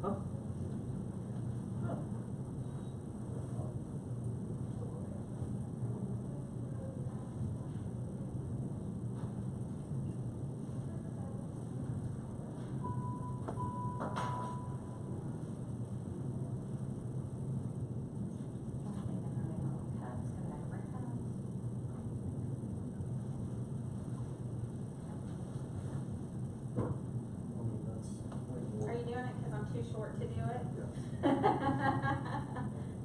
Huh? Are you doing it because I'm too short to do it?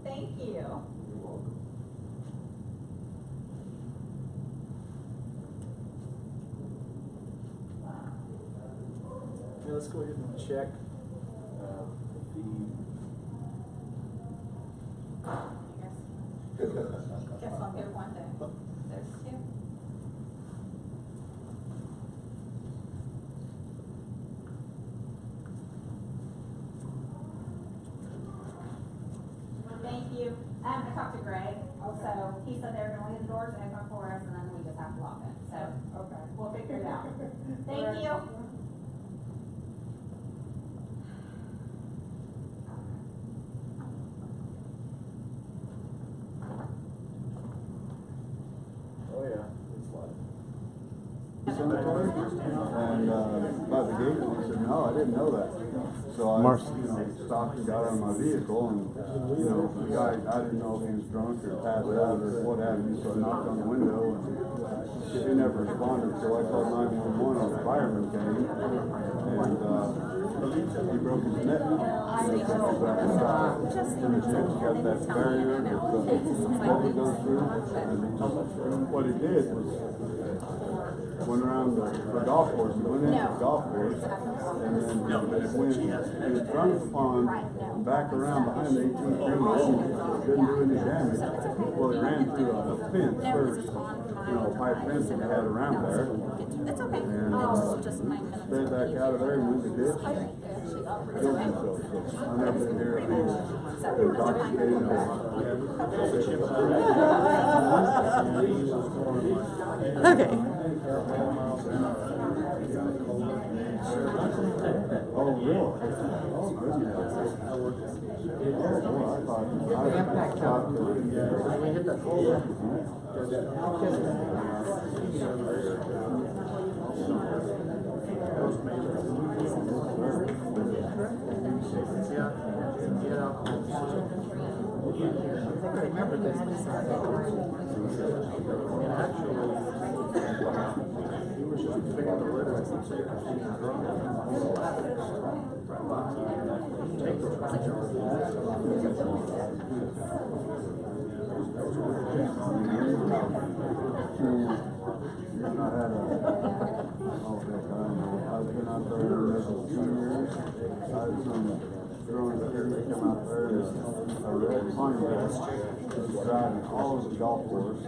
Thank you. You're welcome. Yeah, let's go ahead and check Guess I'll go one day. There's two. Thank you. I talked to Greg, so he said they were gonna leave the doors open for us and then we just have to lock it. So, Okay. we'll figure it out. Thank you. Oh, yeah, it's like. Cemetery, and by the gate, and he said, no, I didn't know that. So I, stopped and got out of my vehicle, and, the guy, I didn't know if he was drunk or passed out or what have you, so I knocked on the window, and he never responded, so I called 911, and the fireman came, and, he broke his neck. And his neck's got that barrier that blood goes through, and what he did was, went around the golf course, he went into the golf course, and then when he was drunk upon back around behind the 18th green hole, didn't do any damage. Well, he ran through a fence first, a pipe fence that he had around there, and sped back out of there and went to the ditch and killed himself. So I never did hear if he was intoxicated or Okay. Oh, really? Oh, goodness. Oh, I thought When we hit that hole, I remember this. and actually, he was just picking the litter and saying, I've been out there maybe 2 years. I had some growing up here that come out there and a red Pontiac just driving all over the golf course.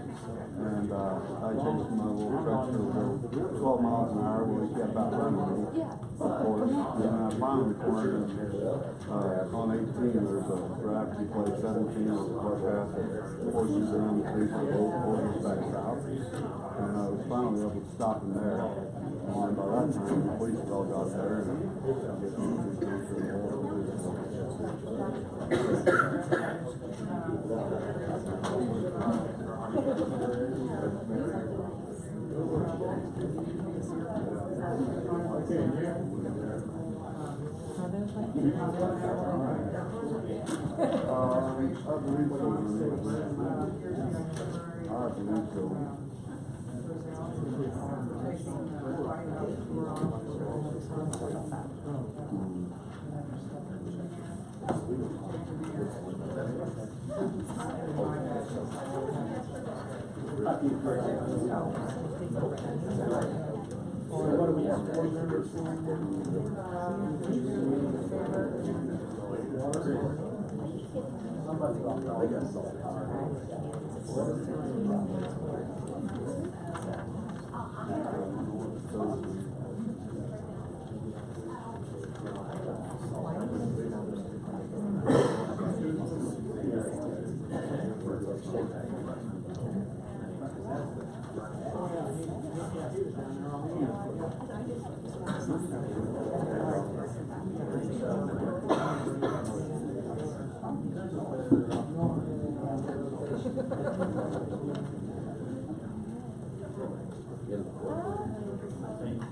And I chased my little tractor with 12 miles an hour when he kept about running me, of course. And then I finally cornered him on 18. There's a gravity plate 17 on the club path that forces around the creek and both forces back south. And I was finally able to stop him there. And then by that time, the police all got there and I believe so. what do we have? 4 members?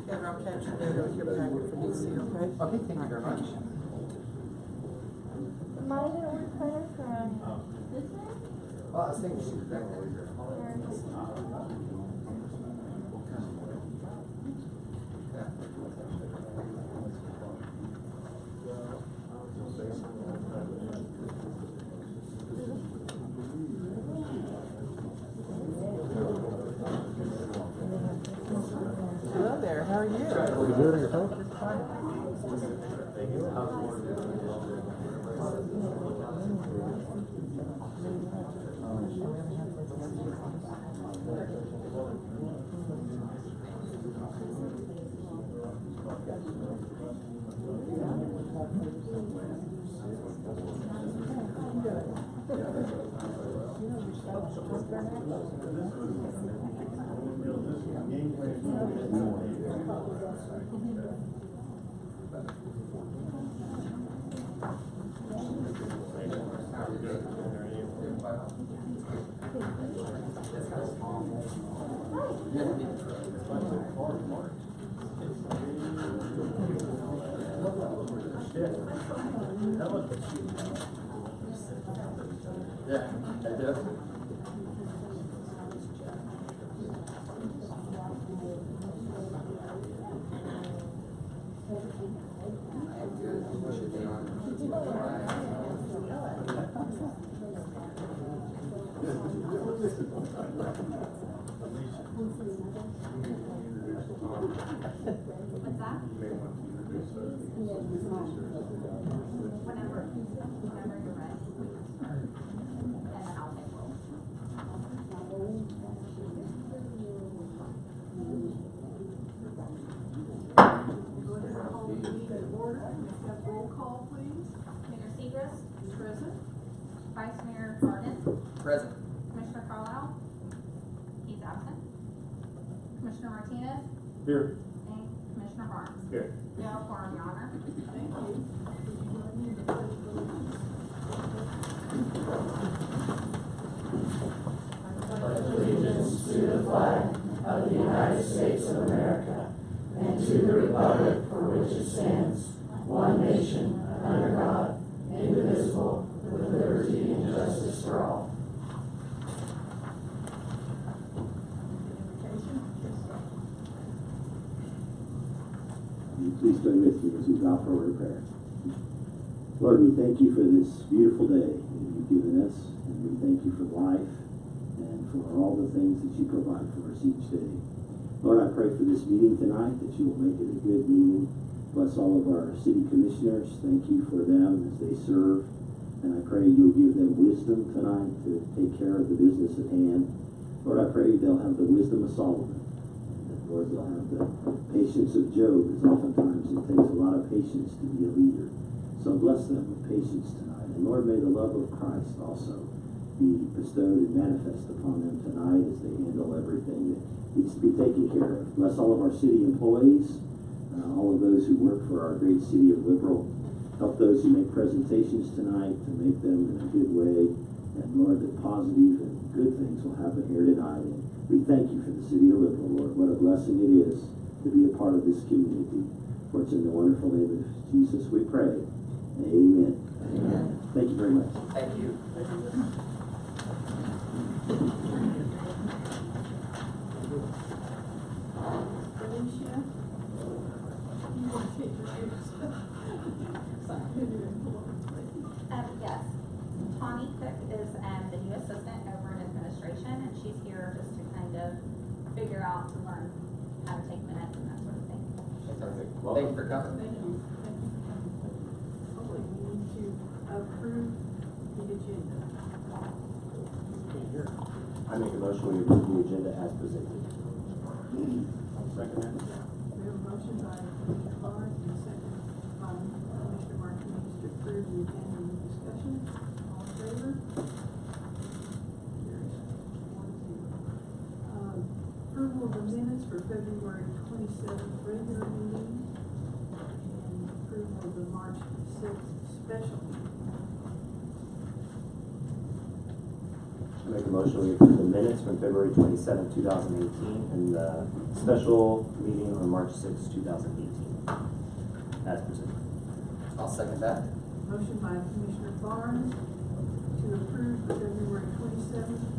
Heather, I'll catch you later with your packet for DC, okay? Okay, thank you very much. Mine didn't work better from this one? Well, I was thinking she was back over here. Hello there, how are you? You good on your phone? Yeah, I did. What's that? Whenever you're ready. And then I'll take roll. Roll call, please. Commissioner Segrist? Present. Vice Mayor Gardner? Present. Commissioner Carlisle? He's absent. Commissioner Martinez? Here. And Commissioner Barnes? Here. You have a quorum, Your Honor. Thank you. Let me do the pledge of allegiance. Please join with me as we bow for a word of prayer. Lord, we thank you for this beautiful day that you've given us, and we thank you for life and for all the things that you provide for us each day. Lord, I pray for this meeting tonight, that you will make it a good meeting. Bless all of our city commissioners. Thank you for them as they serve. And I pray you'll give them wisdom tonight to take care of the business at hand. Lord, I pray they'll have the wisdom of Solomon. Lord, they'll have the patience of Job, as oftentimes it takes a lot of patience to be a leader. So bless them with patience tonight. And Lord, may the love of Christ also be bestowed and manifest upon them tonight as they handle everything that needs to be taken care of. Bless all of our city employees, all of those who work for our great city of Liberal. Help those who make presentations tonight to make them in a good way. And Lord, that positive and good things will happen here tonight. And we thank you for the city of Liberal, Lord. What a blessing it is to be a part of this community. For it's in the wonderful name of Jesus we pray. Amen. Amen. Thank you very much. Thank you. Alicia? You want to take your shoes? Yes. Tawny Cook is the new assistant over in administration, and she's here just to kind of figure out to learn how to take minutes and that sort of thing. Perfect. Thank you for coming. Thank you. Okay, we need to approve the agenda. I make a motion we approve the agenda as presented. We Second. have a motion by Commissioner Clark and a second by Commissioner Martinez to approve the agenda. Any discussion? All in favor? Carries 4-0. Approve approval of the minutes for February 27th regular meeting and approval of the March 6th special meeting. I make a motion we approve the minutes from February 27th, 2018, and the special meeting on March 6th, 2018, as presented. I'll second that. Motion by Commissioner Barnes to approve the February 27th,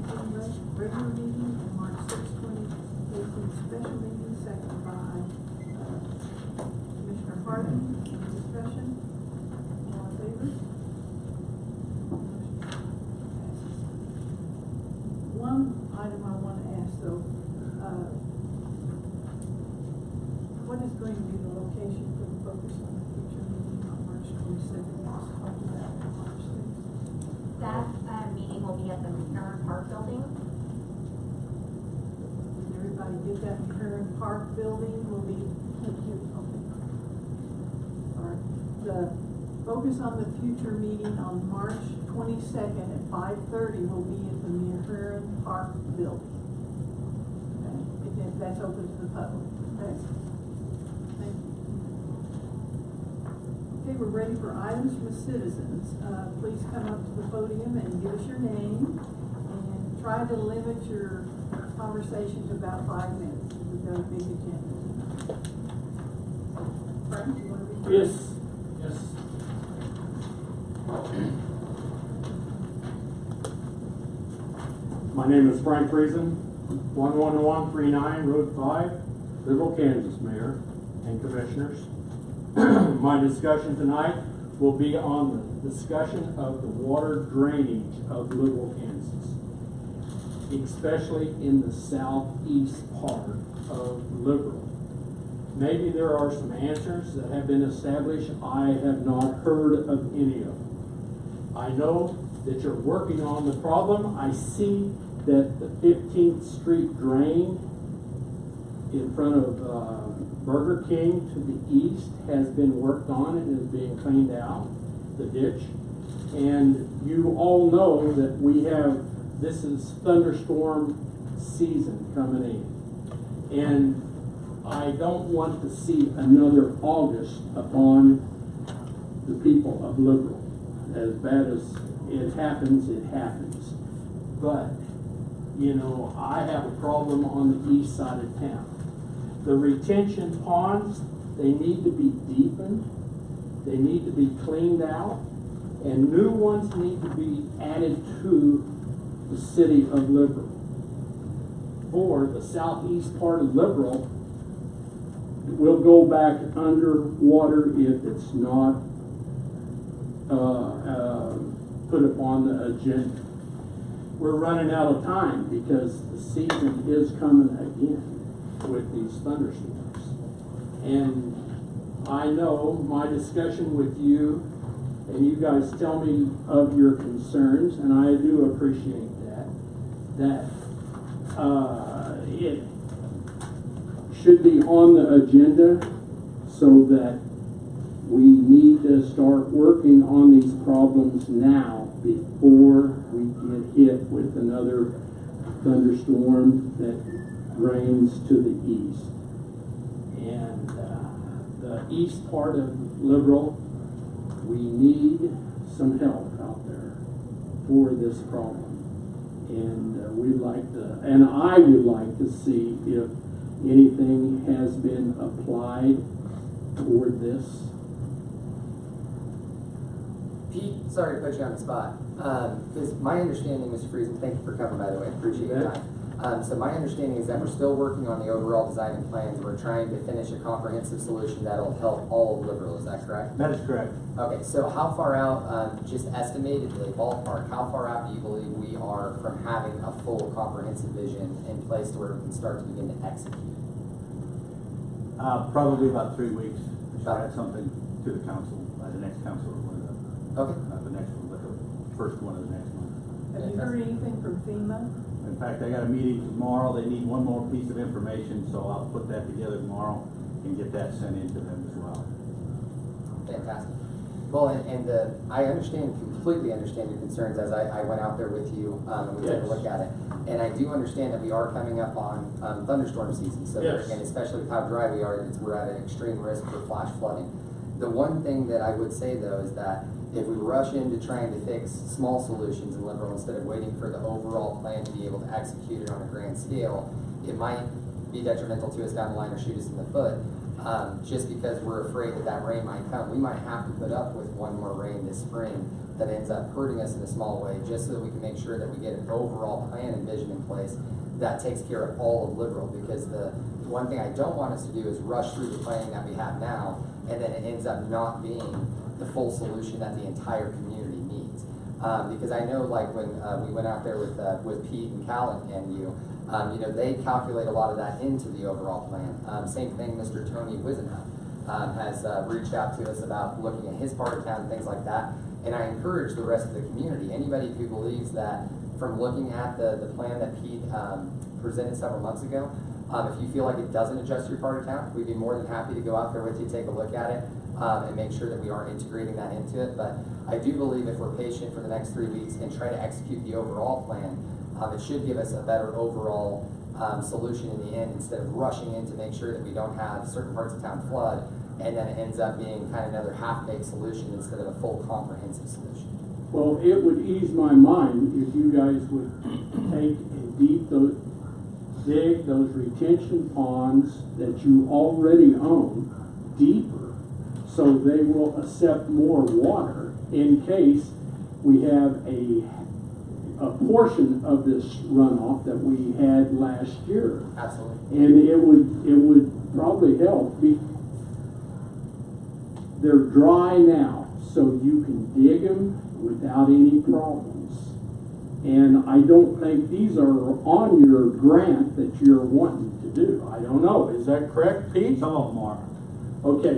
2018 regular meeting and March 6th, 2018 special meeting, seconded by Commissioner Harden. Any discussion? All in favor? Motion passes. One item I want to ask though, what is going to be the location for the focus on the future meeting on March 22nd? Let's talk about that on March 6th. That, meeting will be at the Heron Park Building. Did everybody get that? Heron Park Building will be, okay. All right. The focus on the future meeting on March 22nd at 5:30 will be at the Heron Park Building. Okay, that's open to the public. Okay. Thank you. Okay, we're ready for items from the citizens. Please come up to the podium and give us your name, and try to limit your conversation to about 5 minutes. We've got a big agenda tonight. Frank, you want to be? Yes. My name is Frank Reason, 11139 Road 5, Liberal, Kansas, Mayor and Commissioners. My discussion tonight will be on the discussion of the water drainage of Liberal, Kansas, especially in the southeast part of Liberal. Maybe there are some answers that have been established. I have not heard of any of them. I know that you're working on the problem. I see that the 15th Street drain in front of Burger King to the east has been worked on and is being cleaned out, the ditch. And you all know that this is thunderstorm season coming in. And I don't want to see another August upon the people of Liberal. As bad as it happens, it happens. But, you know, I have a problem on the east side of town. The retention ponds, they need to be deepened. They need to be cleaned out. And new ones need to be added to the city of Liberal. For the southeast part of Liberal, will go back underwater if it's not put upon the agenda. We're running out of time because the season is coming again with these thunderstorms. And I know my discussion with you, and you guys tell me of your concerns, and I do appreciate that it should be on the agenda so that we need to start working on these problems now before we get hit with another thunderstorm that rains to the east. And the east part of Liberal, we need some help out there for this problem. And I would like to see if anything has been applied toward this. Pete, sorry to put you on the spot. Because my understanding, Mr. Friesen, thank you for coming, by the way, appreciate your time. So my understanding is that we're still working on the overall design and plans. We're trying to finish a comprehensive solution that'll help all of Liberal. Is that correct? That is correct. Okay, so how far out, just estimatedly, ballpark, how far out do you believe we are from having a full comprehensive vision in place to where we can start to begin to execute? Probably about 3 weeks. We should add something to the council, the next council, or Okay. not the next one, but the first one of the next one. Have you heard anything from FEMA? In fact, I got a meeting tomorrow. They need one more piece of information, so I'll put that together tomorrow and get that sent in to them as well. Fantastic. Well, I completely understand your concerns as I went out there with you, and we took a Yes. look at it. And I do understand that we are coming up on, thunderstorm season, so, Yes. and especially with how dry we are, we're at an extreme risk for flash flooding. The one thing that I would say though is that if we rush into trying to fix small solutions in Liberal instead of waiting for the overall plan to be able to execute it on a grand scale, it might be detrimental to us down the line or shoot us in the foot. Just because we're afraid that that rain might come. We might have to put up with one more rain this spring that ends up hurting us in a small way, just so that we can make sure that we get an overall plan and vision in place that takes care of all of Liberal. Because the one thing I don't want us to do is rush through the planning that we have now, and then it ends up not being the full solution that the entire community needs. Because I know, like when we went out there with Pete and Cal and you, they calculate a lot of that into the overall plan. Same thing, Mr. Tony Wisenhunt has reached out to us about looking at his part of town, things like that. And I encourage the rest of the community, anybody who believes that from looking at the plan that Pete presented several months ago, if you feel like it doesn't adjust your part of town, we'd be more than happy to go out there with you, take a look at it, and make sure that we are integrating that into it. But I do believe if we're patient for the next 3 weeks and try to execute the overall plan, it should give us a better overall solution in the end, instead of rushing in to make sure that we don't have certain parts of town flood, and then it ends up being kind of another half-baked solution instead of a full comprehensive solution. Well, it would ease my mind if you guys would take and dig those retention ponds that you already own deeper, so they will accept more water in case we have a portion of this runoff that we had last year. Absolutely. And it would probably help. They're dry now, so you can dig them without any problems. And I don't think these are on your grant that you're wanting to do. I don't know. Is that correct, Pete? Some of them are. Okay,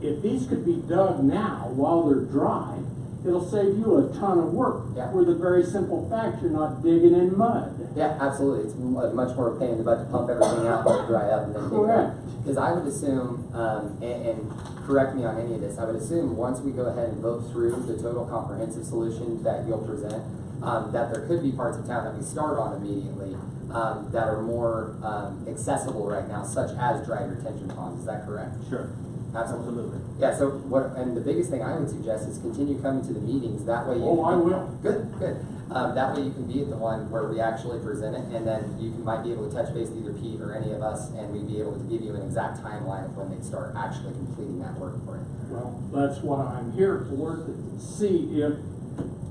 if these could be dug now while they're dry, it'll save you a ton of work. Yeah. For the very simple fact you're not digging in mud. Yeah, absolutely. It's much more pain in the butt to pump everything out and let it dry up and then dig it Correct. up. Because I would assume, and correct me on any of this, I would assume once we go ahead and vote through the total comprehensive solution that you'll present, that there could be parts of town that we start on immediately that are more accessible right now, such as dry retention ponds. Is that correct? Sure. Absolutely. Yeah, so and the biggest thing I would suggest is continue coming to the meetings. That way you Oh, I will. Good. That way you can be at the one where we actually present it, and then you might be able to touch base with either Pete or any of us, and we'd be able to give you an exact timeline of when they start actually completing that work for you. Well, that's what I'm here for, to see if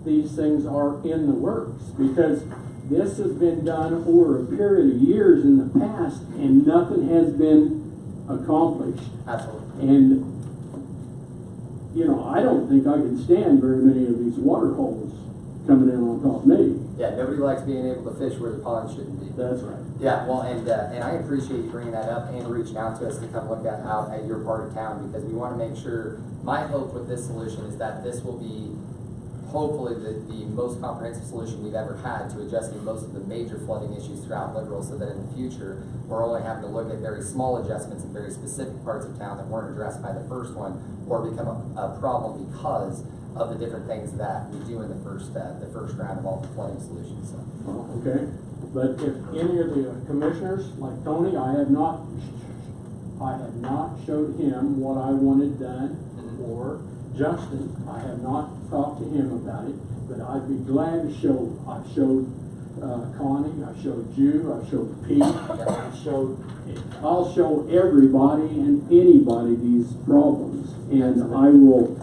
these things are in the works, because this has been done over a period of years in the past, and nothing has been accomplished. Absolutely. And, I don't think I can stand very many of these water holes coming in on top of me. Yeah, nobody likes being able to fish where the pond shouldn't be. That's right. Yeah, well, and I appreciate you bringing that up and reaching out to us to come look out at your part of town, because we want to make sure, my hope with this solution is that this will be hopefully the most comprehensive solution we've ever had to addressing most of the major flooding issues throughout Liberal, so that in the future, we're only having to look at very small adjustments in very specific parts of town that weren't addressed by the first one, or become a problem because of the different things that we do in the first round of all the flooding solutions. So. Okay, but if any of the commissioners, like Tony, I have not showed him what I wanted done, or Justin, I have not talked to him about it, but I'd be glad to show. I've showed Connie, I showed you, I showed Pete, I'll show everybody and anybody these problems, and I will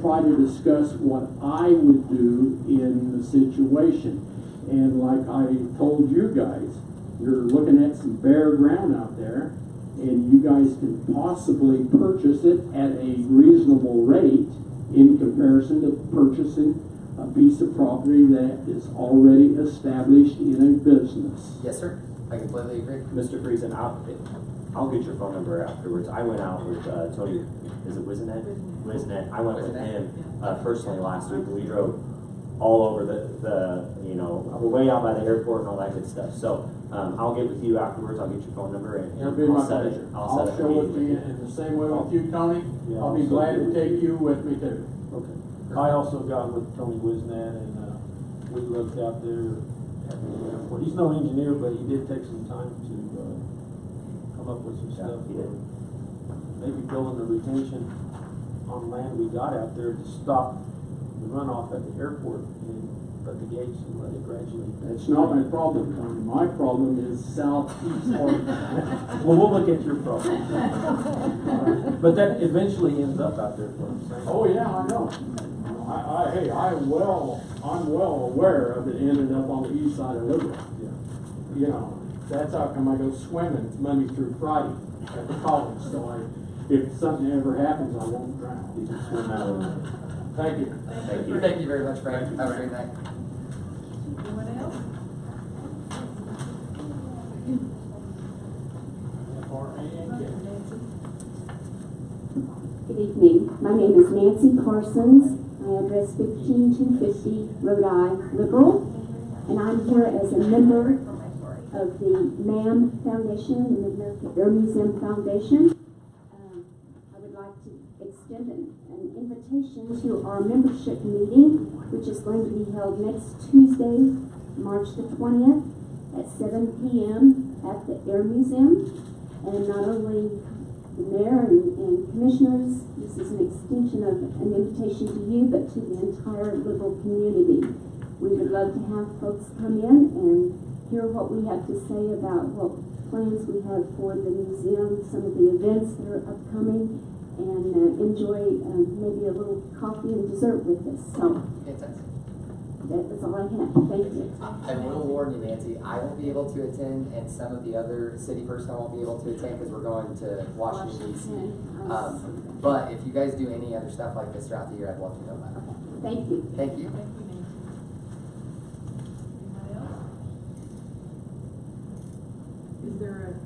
try to discuss what I would do in the situation. And like I told you guys, you're looking at some bare ground out there, and you guys can possibly purchase it at a reasonable rate in comparison to purchasing a piece of property that is already established in a business. Yes, sir. I completely agree. Mr. Friesen, I'll get your phone number afterwards. I went out with Tony, is it Wisenhunt? Wisenhunt. I went with him personally last week. We drove all over you know, we're way out by the airport and all that good stuff. So, I'll get with you afterwards, I'll get your phone number and It'll be my I'll set it. pleasure. I'll set I'll a show it to meeting you, with and the same way with you, Tony. Yeah, I'll be I'll glad send to it. take you with me too. Okay. I also got with Tony Wisnat and, we looked out there at the airport. He's no engineer, but he did take some time to, come up with some Yeah, stuff. he did. Maybe building the retention on land we got out there to stop the runoff at the airport and let the gates and let it gradually. It's not my problem, Tony. My problem is southeast part. Well, we'll look at your problem. But that eventually ends up out there, is what I'm saying. Oh, yeah, I know. Hey, I'm well aware of it ending up on the east side of Liberty. Yeah. You know, that's how come I go swimming Monday through Friday at the college, so if something ever happens, I won't drown. You can swim out of it. Thank you. Thank you. Thank you very much, Frank. Have a great night. Anyone else? Good evening. My name is Nancy Parsons. My address 15250 Rhode Liberal. And I'm here as a member of the MAM Foundation, the Mid-America Air Museum Foundation. I would like to extend an invitation to our membership meeting, which is going to be held next Tuesday, March the 20th at 7 p.m. at the Air Museum. And not only the mayor and commissioners, this is an extension of an invitation to you, but to the entire Liberal community. We would love to have folks come in and hear what we have to say about what plans we have for the museum, some of the events that are upcoming, and enjoy maybe a little coffee and dessert with us. So Fantastic. that's all I have. Thank you. I will warn you, Nancy, I won't be able to attend, and some of the other city personnel won't be able to attend because we're going to Washington D.C. But if you guys do any other stuff like this throughout the year, I'd love to know about it. Thank you. Thank you. Thank you, Nancy. Anyone else? Is there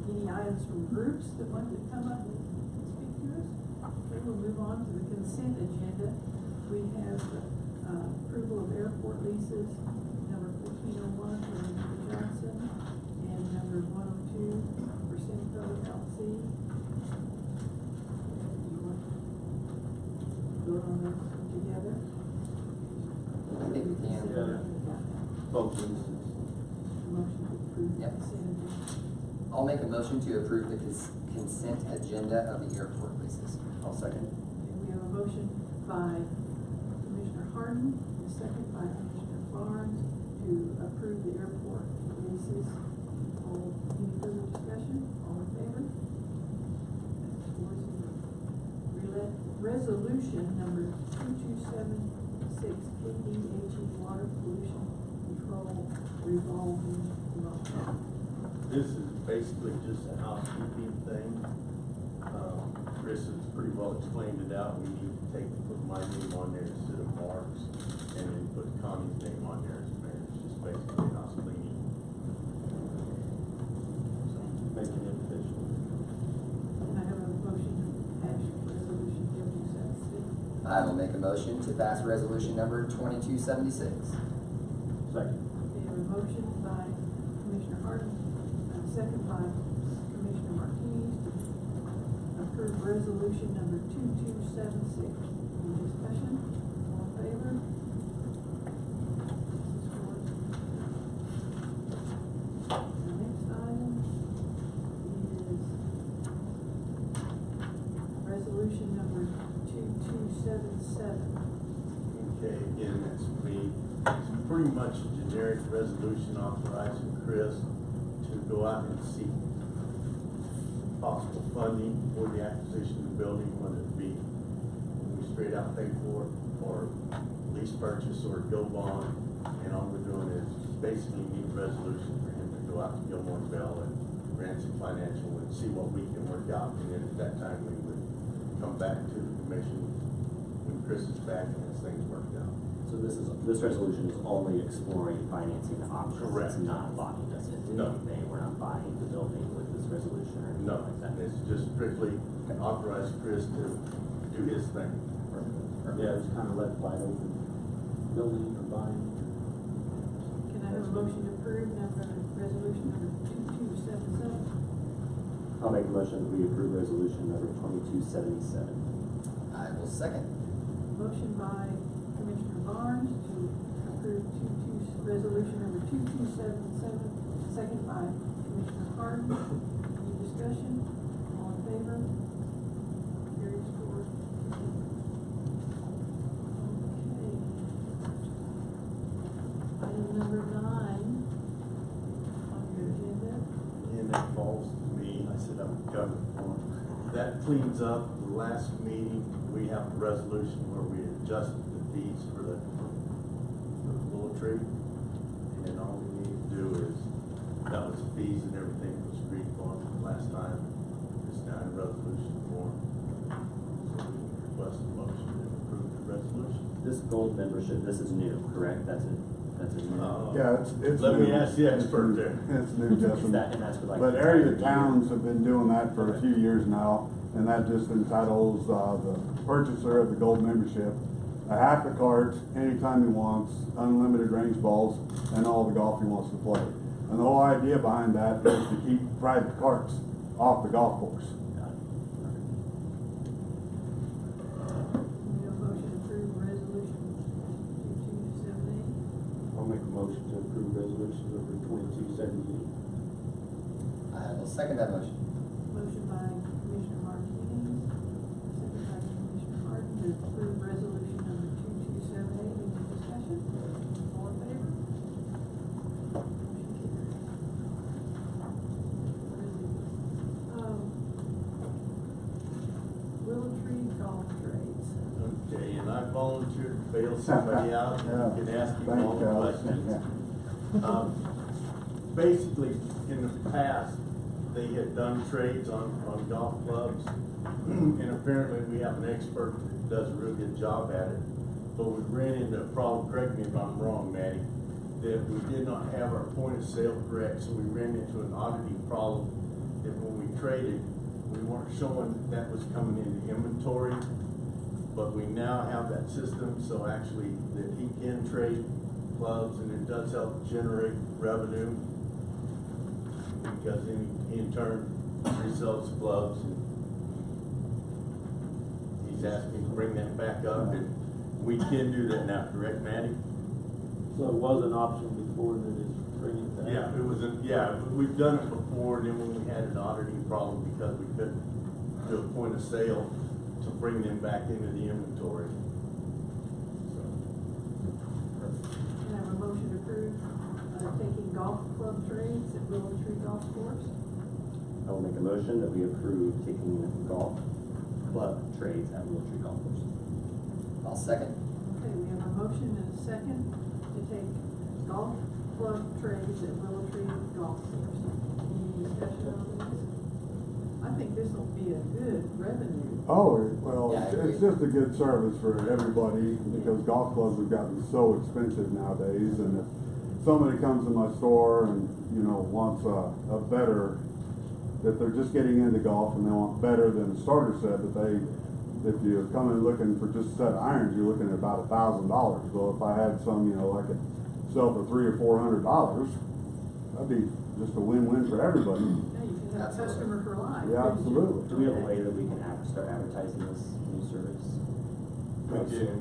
any items from groups that want to come up and speak to us? Okay, we'll move on to the consent agenda. We have approval of airport leases, number 1401 for Mr. Johnson, and number 102 for Simcoe LC. Do you want to vote on those together? I think we can. Both leases. Motion to approve the Yep. consent agenda. I'll make a motion to approve the consent agenda of the airport leases. I'll second. Okay, we have a motion by Commissioner Harden, and a second by Commissioner Barnes to approve the airport leases. Any further discussion? All in favor? That's 4-0. Resolution number 2276, KDHE Water Pollution Control Revolving Loan. This is basically just a housekeeping thing. Chris has pretty well explained it out. We need to put my name on there instead of Mark's, and then put Connie's name on there as mayor. It's just basically house cleaning. So, Making it official. And I have a motion to pass resolution 2276. I will make a motion to pass resolution number 2276. Second. We have a motion by Commissioner Harden, and a second by Commissioner Martinez to approve resolution number 2276. Any discussion? All in favor? The next item is resolution number 2277. okay, again, that's me. It's pretty much a generic resolution authorizing Chris to go out and seek possible funding for the acquisition of the building, whether it be we straight out pay for it, or lease purchase, or go bond. And all we're doing is basically need a resolution for him to go out to Gilmore Bell and Ransom Financial and see what we can work out. And then at that time, we would come back to the commission when Chris is back and this thing's worked out. So this resolution is only exploring financing options. Correct. It's not locking us into No. anything. We're not buying the building with this resolution or anything No, like that. it's just strictly authorize Chris to do his thing. Yeah, it's kind of left wide open. building or buying. Can I have a motion to approve resolution number 2277? I'll make a motion that we approve resolution number 2277. I will second. Motion by Commissioner Barnes to approve resolution number 2277, second by Commissioner Hardin. Any discussion? All in favor? Carries 4. Okay. Item number 9 on your agenda. And that falls to me, I said I'm covered for it. That cleans up the last meeting, we have a resolution where we adjusted the fees for the willow tree. And all we need to do is, that was fees and everything was agreed upon last time, it's now in resolution form. So we request a motion to approve the resolution. This gold membership, this is new, correct? That's a new. Yeah, it's Let new. me ask the expert there. It's new, Justin. And that's for like. But area towns have been doing that for a few years now, and that just entitles, the purchaser of the gold membership a half a cart anytime he wants, unlimited range balls, and all the golf he wants to play. And the whole idea behind that is to keep private carts off the golf course. Need a motion to approve resolution 2278? I'll make a motion to approve resolution number 2278. I will second that motion. Motion by Commissioner Martinez, second by Commissioner Hardin to approve resolution number 2278. Any discussion? All in favor? Motion carries. Willow Tree Golf Trades. Okay, and I volunteered to bail somebody out, and you can ask me all the questions. Basically, in the past, they had done trades on golf clubs, and apparently we have an expert that does a real good job at it. But we ran into a problem, correct me if I'm wrong, Maddie, that we did not have our point of sale correct, so we ran into an auditing problem that when we traded, we weren't showing that was coming into inventory, but we now have that system, so actually that he can trade clubs, and it does help generate revenue, because then he in turn resells clubs, and he's asked me to bring that back up, and we can do that now, correct, Maddie? So it was an option before, and then it's bringing it back. Yeah, it was we've done it before, and then when we had an auditing problem because we couldn't do a point of sale to bring them back into the inventory. So, Can I have a motion to approve taking golf club trades at Willow Tree Golf Course? I will make a motion that we approve taking golf club trades at Willow Tree Golf Course. I'll second. Okay, we have a motion and a second to take golf club trades at Willow Tree Golf Course. Any discussion on this? I think this will be a good revenue. Oh, well, Yeah, I agree. it's just a good service for everybody, because golf clubs have gotten so expensive nowadays, and if somebody comes to my store and, wants a better, if they're just getting into golf and they want better than a starter set, but if you're coming looking for just a set of irons, you're looking at about $1,000. Well, if I had some, I could sell for $300 or $400, that'd be just a win-win for everybody. Yeah, you can have a Absolutely. customer for life. Yeah, absolutely. Do we have a way that we can start advertising this new service?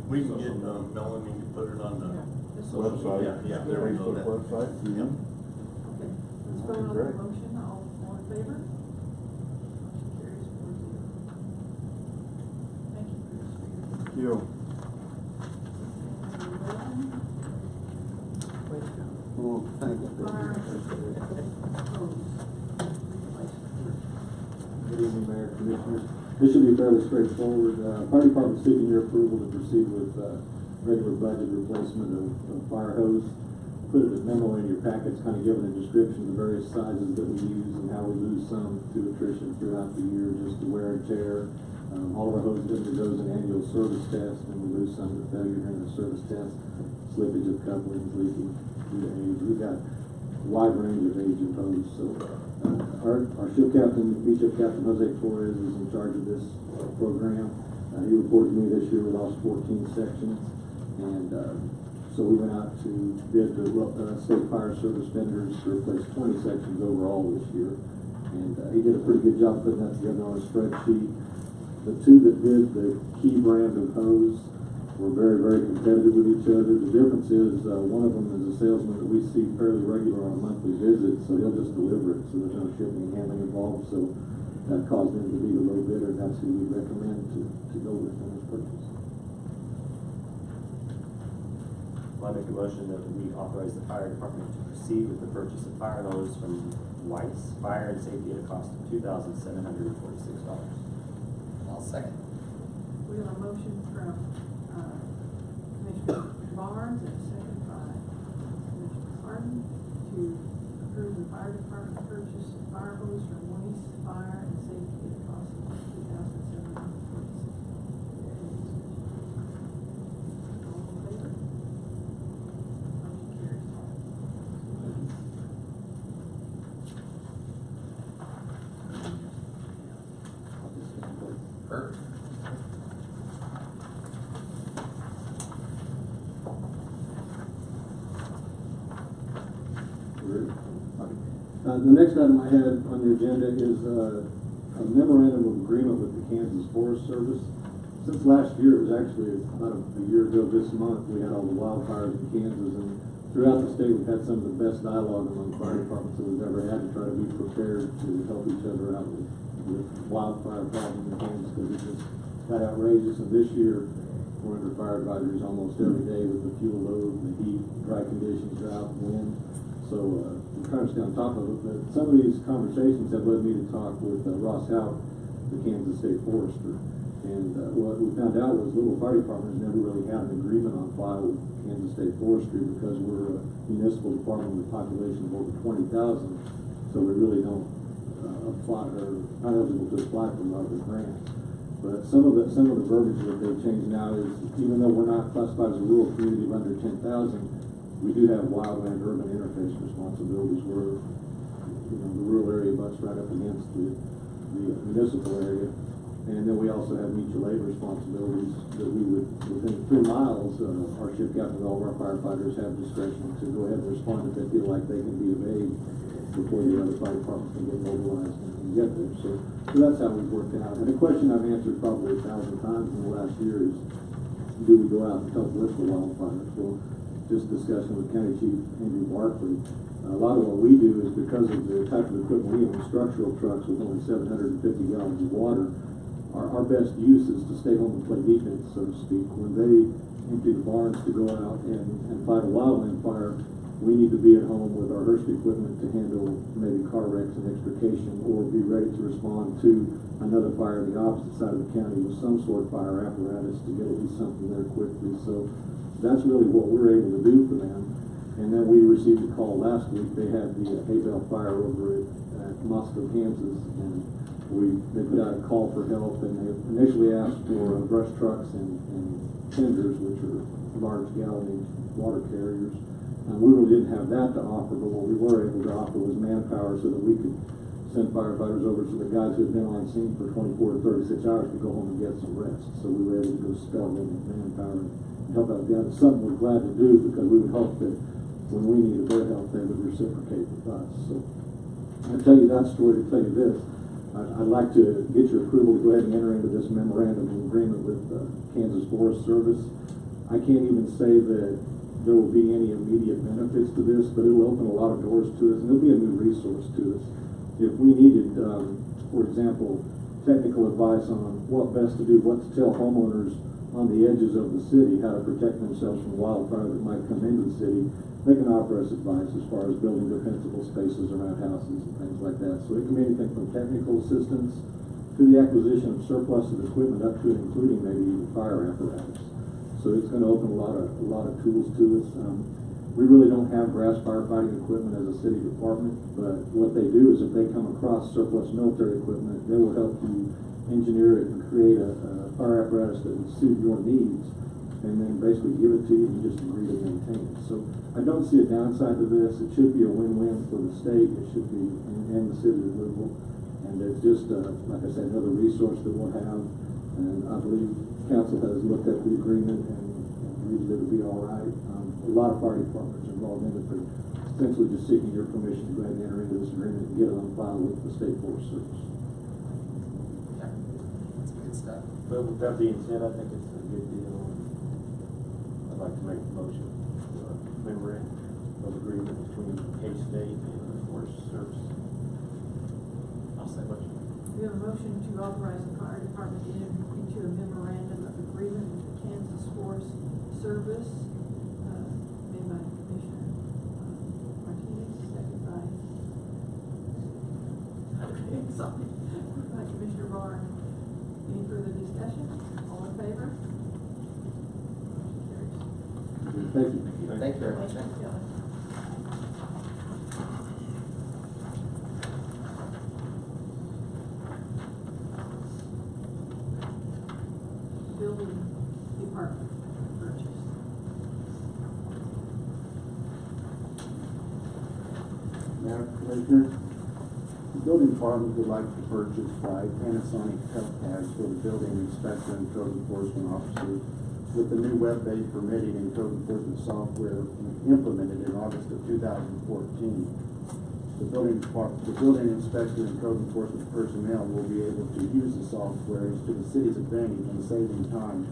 we can get Melanie to put it on the Website. Yeah, there we go. Facebook website. Yep. Okay, let's vote on the Great. motion. All in favor? Motion carries 4-0. Thank you, Chris. Thank you. Oh, thank you. Good evening, Mayor, Commissioners. This should be fairly straightforward. Fire Department seeking your approval to proceed with regular budget replacement of fire hose. Put a memo in your packets, kind of giving a description of the various sizes that we use and how we lose some to attrition throughout the year, just to wear and tear. All of our hose undergoes an annual service test, and we lose some to failure during the service test. Slippage of couplings, leaking due to age. We've got a wide range of age of hose, so our ship captain, ship Captain Jose Flores, is in charge of this program. He reported to me this year we lost 14 sections, and So we went out to bid the state fire service vendors to replace 20 sections overall this year. And he did a pretty good job putting that together on a spreadsheet. The two that did the key brand of hose were very, very competitive with each other. The difference is one of them is a salesman that we see fairly regular on a monthly visit, so he'll just deliver it, so there's no shipping and handling involved. So that caused him to be the low bidder, and that's who we recommend to go with on this purchase. I make a motion that we authorize the fire department to proceed with the purchase of fire hose from White's Fire and Safety at a cost of $2,746. I'll second. We have a motion from Commissioner Barnes and a second by Commissioner Harden to approve the fire department purchase of fire hose from Weiss Fire and Safety at a cost of $2,746. All in favor? Motion carries. Perfect. The next item I had on the agenda is a memorandum of agreement with the Kansas Forest Service. Since last year, it was actually about a year ago this month, we had all the wildfires in Kansas, and throughout the state we've had some of the best dialogue among fire departments that we've ever had to try to be prepared to help each other out with wildfire problems in Kansas, because it just got outrageous. And this year we're under fire advisories almost every day with the fuel load, the heat, dry conditions, drought, wind. So we're trying to stay on top of it. But some of these conversations have led me to talk with Ross Hout, the Kansas State Forester. And what we found out was Little Fire Department has never really had an agreement on file with Kansas State Forestry, because we're a municipal department with a population of over 20,000. So we really don't apply, or not eligible to apply for a lot of the grants. But some of the verbiage that they've changed now is, even though we're not classified as a rural community of under 10,000, we do have wildland urban interface responsibilities where, the rural area butts right up against the municipal area. And then we also have mutual aid responsibilities that we would, within 3 miles, our ship captain and all of our firefighters have discretion to go ahead and respond if they feel like they can be of aid before the other fire departments can get mobilized and get there. So that's how we've worked it out. And a question I've answered probably 1,000 times in the last year is, do we go out and help with the wildfires? Well, just discussion with County Chief Andrew Barkley, a lot of what we do is because of the type of equipment we have, structural trucks with only 750 gallons of water, our best use is to stay home and play defense, so to speak. When they empty the barns to go out and fight a wildland fire, we need to be at home with our Hurst equipment to handle maybe car wrecks and extrication, or be ready to respond to another fire on the opposite side of the county with some sort of fire apparatus to get at least something there quickly. So that's really what we're able to do for them. And then we received a call last week. They had the hay bale fire over at Moscow, Kansas, and they put out a call for help, and they initially asked for brush trucks and tenders, which are large gallonage water carriers. And we really didn't have that to offer, but what we were able to offer was manpower so that we could send firefighters over, so the guys who had been on scene for 24 to 36 hours could go home and get some rest. So we were able to go spell them with manpower and help out the others. Something we're glad to do, because we would hope that when we needed their help, they would reciprocate with us. So I tell you that story to tell you this. I'd like to get your approval to go ahead and enter into this memorandum of agreement with Kansas Forest Service. I can't even say that there will be any immediate benefits to this, but it'll open a lot of doors to us, and it'll be a new resource to us. If we needed, for example, technical advice on what best to do, what to tell homeowners on the edges of the city, how to protect themselves from wildfire that might come into the city, they can offer us advice as far as building defensible spaces around houses and things like that. So it can be anything from technical assistance to the acquisition of surplus of equipment, up to and including maybe even fire apparatus. So it's going to open a lot of tools to us. We really don't have grass firefighting equipment as a city department, but what they do is if they come across surplus military equipment, they will help you engineer it and create a fire apparatus that would suit your needs, and then basically give it to you and just agree to maintain it. So I don't see a downside to this. It should be a win-win for the state. It should be, and the city of Louisville. And it's just, like I said, another resource that we'll have. And I believe council has looked at the agreement and believes it'll be all right. a lot of fire departments involved in it, but essentially just seeking your permission to go ahead and enter into this agreement and get it on file with the State Forest Service. Yeah, that's good stuff. But with that being said, I think it's a good deal. I'd like to make a motion for a memorandum of agreement between K-State and the Forest Service. I'll say what you mean. We have a motion to authorize the fire department to enter into a memorandum of agreement with the Kansas Forest Service, made by Commissioner Martinez, second by, by Commissioner Barr. Any further discussion? All in favor? Motion carries. Thank you. Thank you very much. Thank you, Kelly. Building department purchase. Madam Commissioner, the building department would like to purchase 5 Panasonic tough pads for the building inspector and code enforcement officer with the new web-based permitting and code enforcement software implemented in August of 2014. The building inspector and code enforcement personnel will be able to use the software to the city's advantage in saving time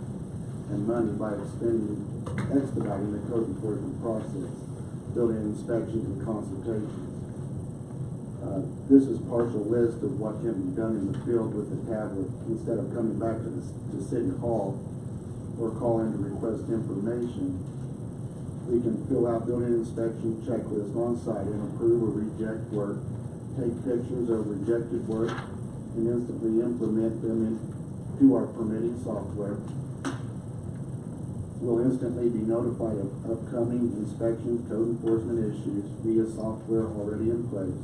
and money by expediting the code enforcement process, building inspections and consultations. This is partial list of what can be done in the field with the tablet instead of coming back to City Hall or calling to request information. We can fill out building inspection checklists on site and approve or reject work, take pictures of rejected work, and instantly implement them into our permitting software. We'll instantly be notified of upcoming inspections, code enforcement issues via software already in place.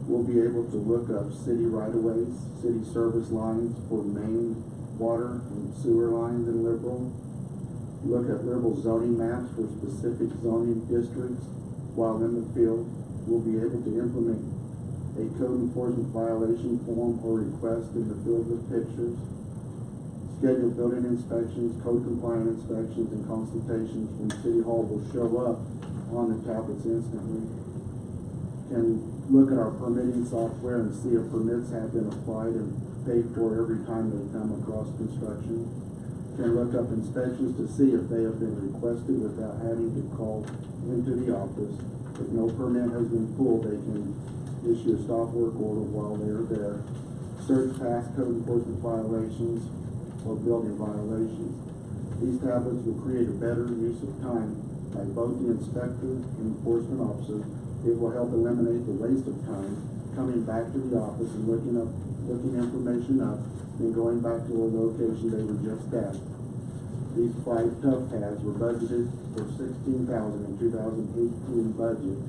We'll be able to look up city right-of-ways, city service lines for main water and sewer lines in Liberal. Look at Liberal zoning maps for specific zoning districts while in the field. We'll be able to implement a code enforcement violation form or request in the field with pictures. Schedule building inspections, code compliant inspections, and consultations when City Hall will show up on the tablets instantly. Can look at our permitting software and see if permits have been applied and paid for every time they come across construction. Can look up inspections to see if they have been requested without having to call into the office. If no permit has been pulled, they can issue a stop work order while they're there. Search past code enforcement violations or building violations. These tablets will create a better use of time by both the inspector and enforcement officer. It will help eliminate the waste of time coming back to the office and looking information up and going back to a location they were just at. These 5 tough pads were budgeted for $16,000 in 2018 budget.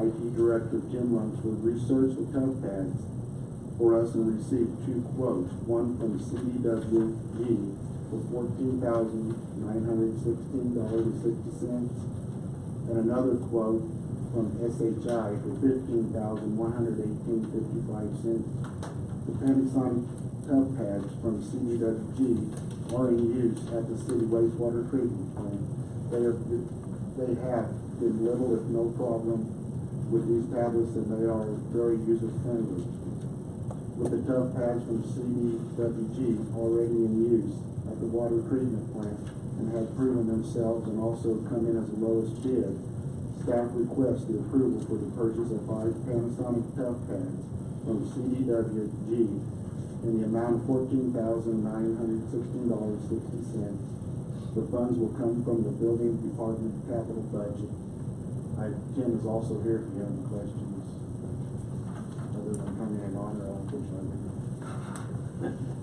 IT Director Tim Lunsford researched the tough pads for us and received 2 quotes, one from CDWG for $14,916.60 and another quote from SHI for $15,118.55. The Panasonic tough pads from CDWG are in use at the city wastewater treatment plant. They have been little if no problem with these tablets, and they are very user friendly. With the tough pads from CDWG already in use at the water treatment plant and have proven themselves and also come in as the lowest bid, staff requests the approval for the purchase of 5 Panasonic tough pads from CDWG in the amount of $14,916.60. The funds will come from the building department capital budget. Tim is also here if you have any questions. Other than turning it on, unfortunately.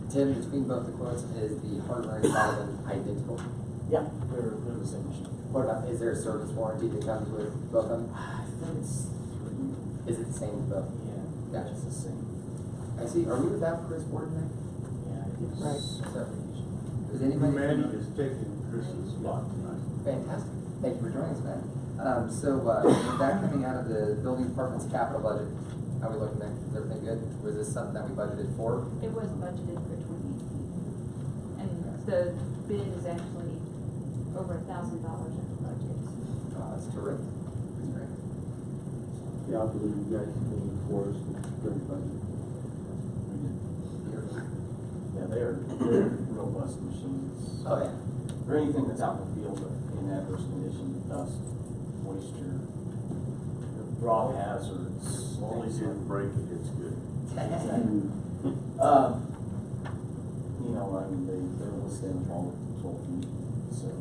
Tim, between both the quotes, is the hardware and solvent identical? Yeah, they're the same machine. What about, is there a service warranty that comes with both of them? I think it's 3. Is it the same with both? Yeah, Gotcha. it's the same. I see. Are we without Chris Borden there? Yeah, I guess. Right. So, does anybody? Manny is taking Chris's spot tonight. Fantastic. Thank you for joining us, man. With that coming out of the building department's capital budget, how are we looking there? Is everything good? Was this something that we budgeted for? It was budgeted for 2018. And the bid is actually over $1,000 in the budget. That's terrific. That's great. Yeah, I believe you guys came for us during the budget. Yeah, they're robust machines. Oh, yeah. Or anything that's out in the field in adverse conditions, dust, moisture, raw hazards. As long as you didn't break it, it's good. Exactly. You know, I mean, they're withstanding all 12 feet, so.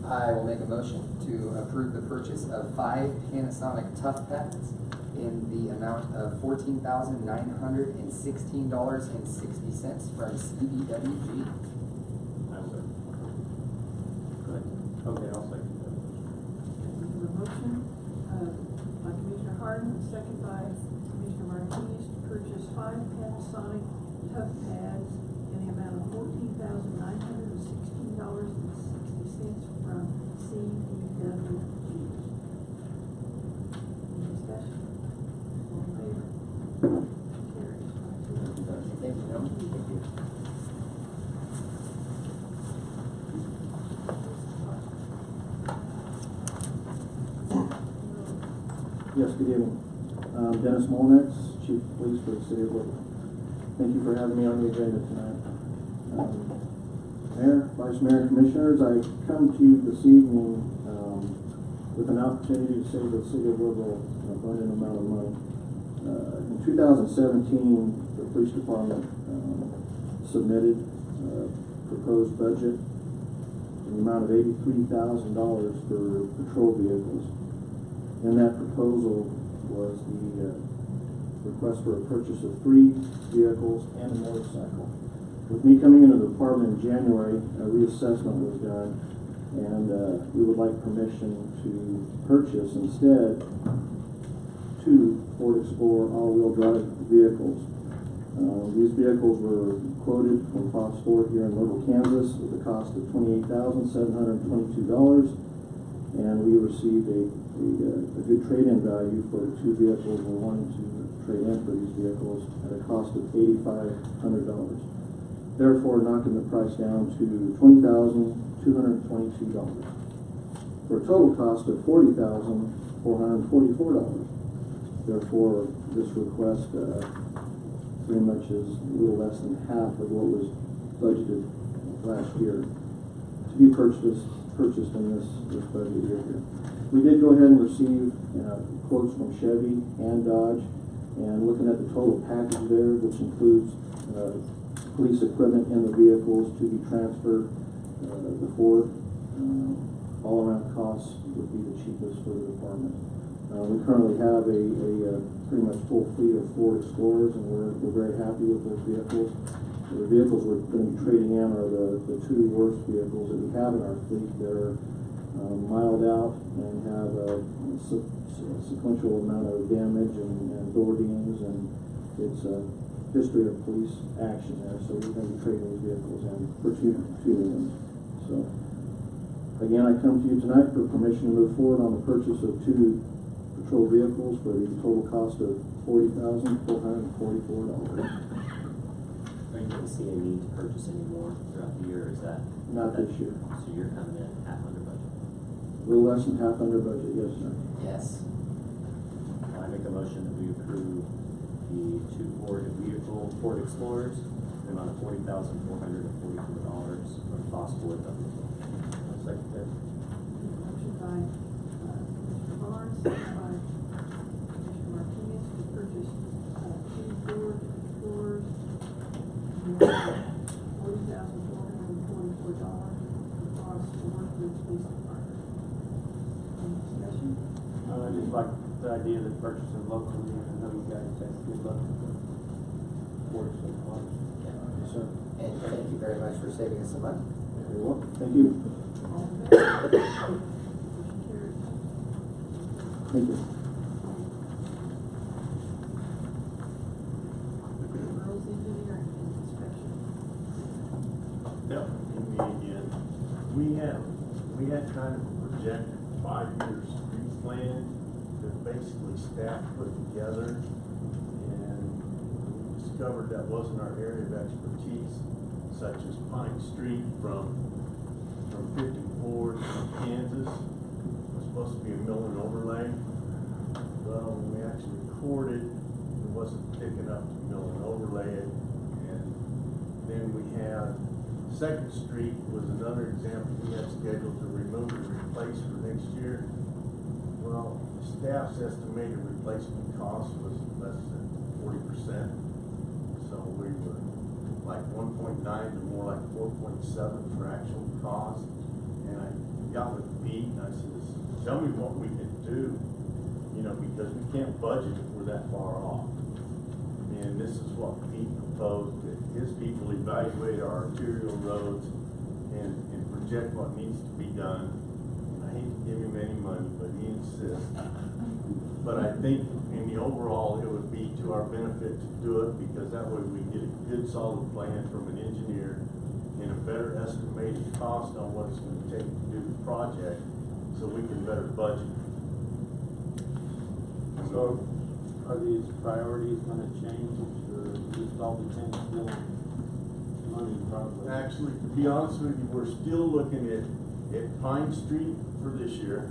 I will make a motion to approve the purchase of 5 Panasonic Tough Pads in the amount of $14,916.60 from CDWG. Okay, I'll second that. The motion, by Commissioner Harden, second by Commissioner Martinez, to purchase 5 Panasonic Tough Pads in the amount of $14,916.60 from CDWG. Any discussion? All in favor? Carries 5-0. Thank you, gentlemen. Thank you. Yes, good evening. Dennis Molnex, Chief of Police for the City of Woodland. Thank you for having me on the agenda tonight. Mayor, Vice Mayor, Commissioners, I come to you this evening with an opportunity to save the City of Woodland an abundant amount of money. In 2017, the Police Department submitted a proposed budget in the amount of $83,000 for patrol vehicles. In that proposal was the request for a purchase of 3 vehicles and a motorcycle. With me coming into the department in January, a reassessment was done, and we would like permission to purchase instead 2 Ford Explorer all-wheel drive vehicles. These vehicles were quoted from Fox Ford here in Little, Kansas with a cost of $28,722, and we received a good trade-in value for the 2 vehicles we're wanting to trade in for these vehicles at a cost of $8,500. Therefore, knocking the price down to $20,222 for a total cost of $40,444. Therefore, this request pretty much is a little less than half of what was budgeted last year to be purchased in this budget year here. We did go ahead and receive quotes from Chevy and Dodge, and looking at the total package there, which includes police equipment in the vehicles to be transferred, the Ford, all-around costs would be the cheapest for the department. We currently have a pretty much full fleet of Ford Explorers, and we're very happy with those vehicles. The vehicles we're going to be trading in are the 2 worst vehicles that we have in our fleet. They're miled out and have a sequential amount of damage and door dings, and it's a history of police action there. So we're going to be trading these vehicles in for two new ones. So again, I come to you tonight for permission to move forward on the purchase of 2 patrol vehicles for the total cost of $40,444. Are you going to see a need to purchase any more throughout the year, or is that? Not this year. So you're coming in half under budget? A little less than half under budget, yes, sir. Yes. I make a motion that we approve the 2 Ford Explorers, the amount of $40,444 from Fox Ford. I'll second that. Motion by Commissioner Barnes, second by Commissioner Martinez to purchase 2 Ford Explorers in the amount of $40,444 across the Worthwood Police Department. Any discussion? I just like the idea of purchasing locally, and I know you guys have good luck with the Ford so far. Yes, sir. And thank you very much for saving us some money. You're welcome. Thank you. All in favor? Motion carries. Thank you. Earl's Engineering Inspection. Yep, me again. We had kind of a projected 5-year street plan that basically staff put together, and we discovered that wasn't our area of expertise, such as Pine Street from 54 for Kansas was supposed to be a mill and overlay. Well, when we actually recorded, it wasn't thick enough to mill and overlay it. And then we had Second Street was another example we had scheduled to remove and replace for next year. Well, the staff's estimated replacement cost was less than 40%. So we were like 1.9 to more like 4.7 for actual cost. And I got with Pete and I said, tell me what we can do, you know, because we can't budget if we're that far off. And this is what Pete proposed, that his people evaluate our arterial roads and project what needs to be done. And I hate to give him any money, but he insists. But I think in the overall, it would be to our benefit to do it, because that way we get a good solid plan from an engineer and a better estimated cost on what it's going to take to do the project, so we can better budget. So, are these priorities gonna change, or just all depends still on money probably? Actually, to be honest with you, we're still looking at Pine Street for this year.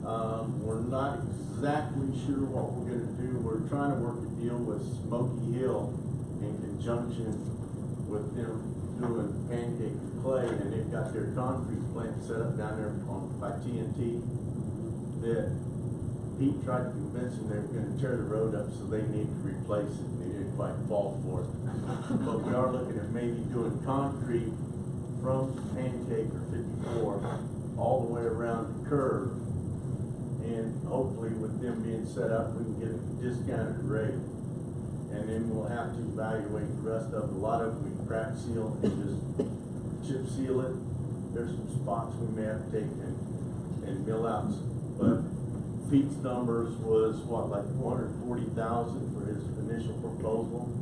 We're not exactly sure what we're gonna do. We're trying to work a deal with Smoky Hill in conjunction with them doing Pancake and Clay, and they've got their concrete plant set up down there by TNT that Pete tried to convince them they were going to tear the road up, so they need to replace it. They didn't quite fall for it. But we are looking at maybe doing concrete from Pancake or 54 all the way around the curve. And hopefully with them being set up, we can get a discounted rate. And then we'll have to evaluate the rest of it. A lot of it we crack seal and just chip seal it. There's some spots we may have to take and mill out. But Pete's numbers was what, like 440,000 for his initial proposal,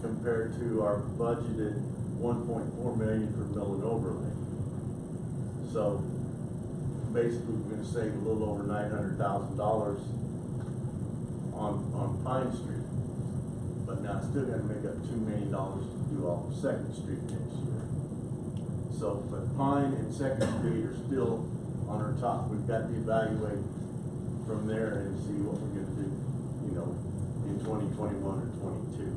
compared to our budgeted 1.4 million for mill and overlay. So basically, we're going to save a little over $900,000 on Pine Street. But now I still got to make up $2 million to do all of Second Street next year. So, but Pine and Second Street are still on our top. We've got to evaluate from there and see what we're gonna do, you know, in 2021 or 22.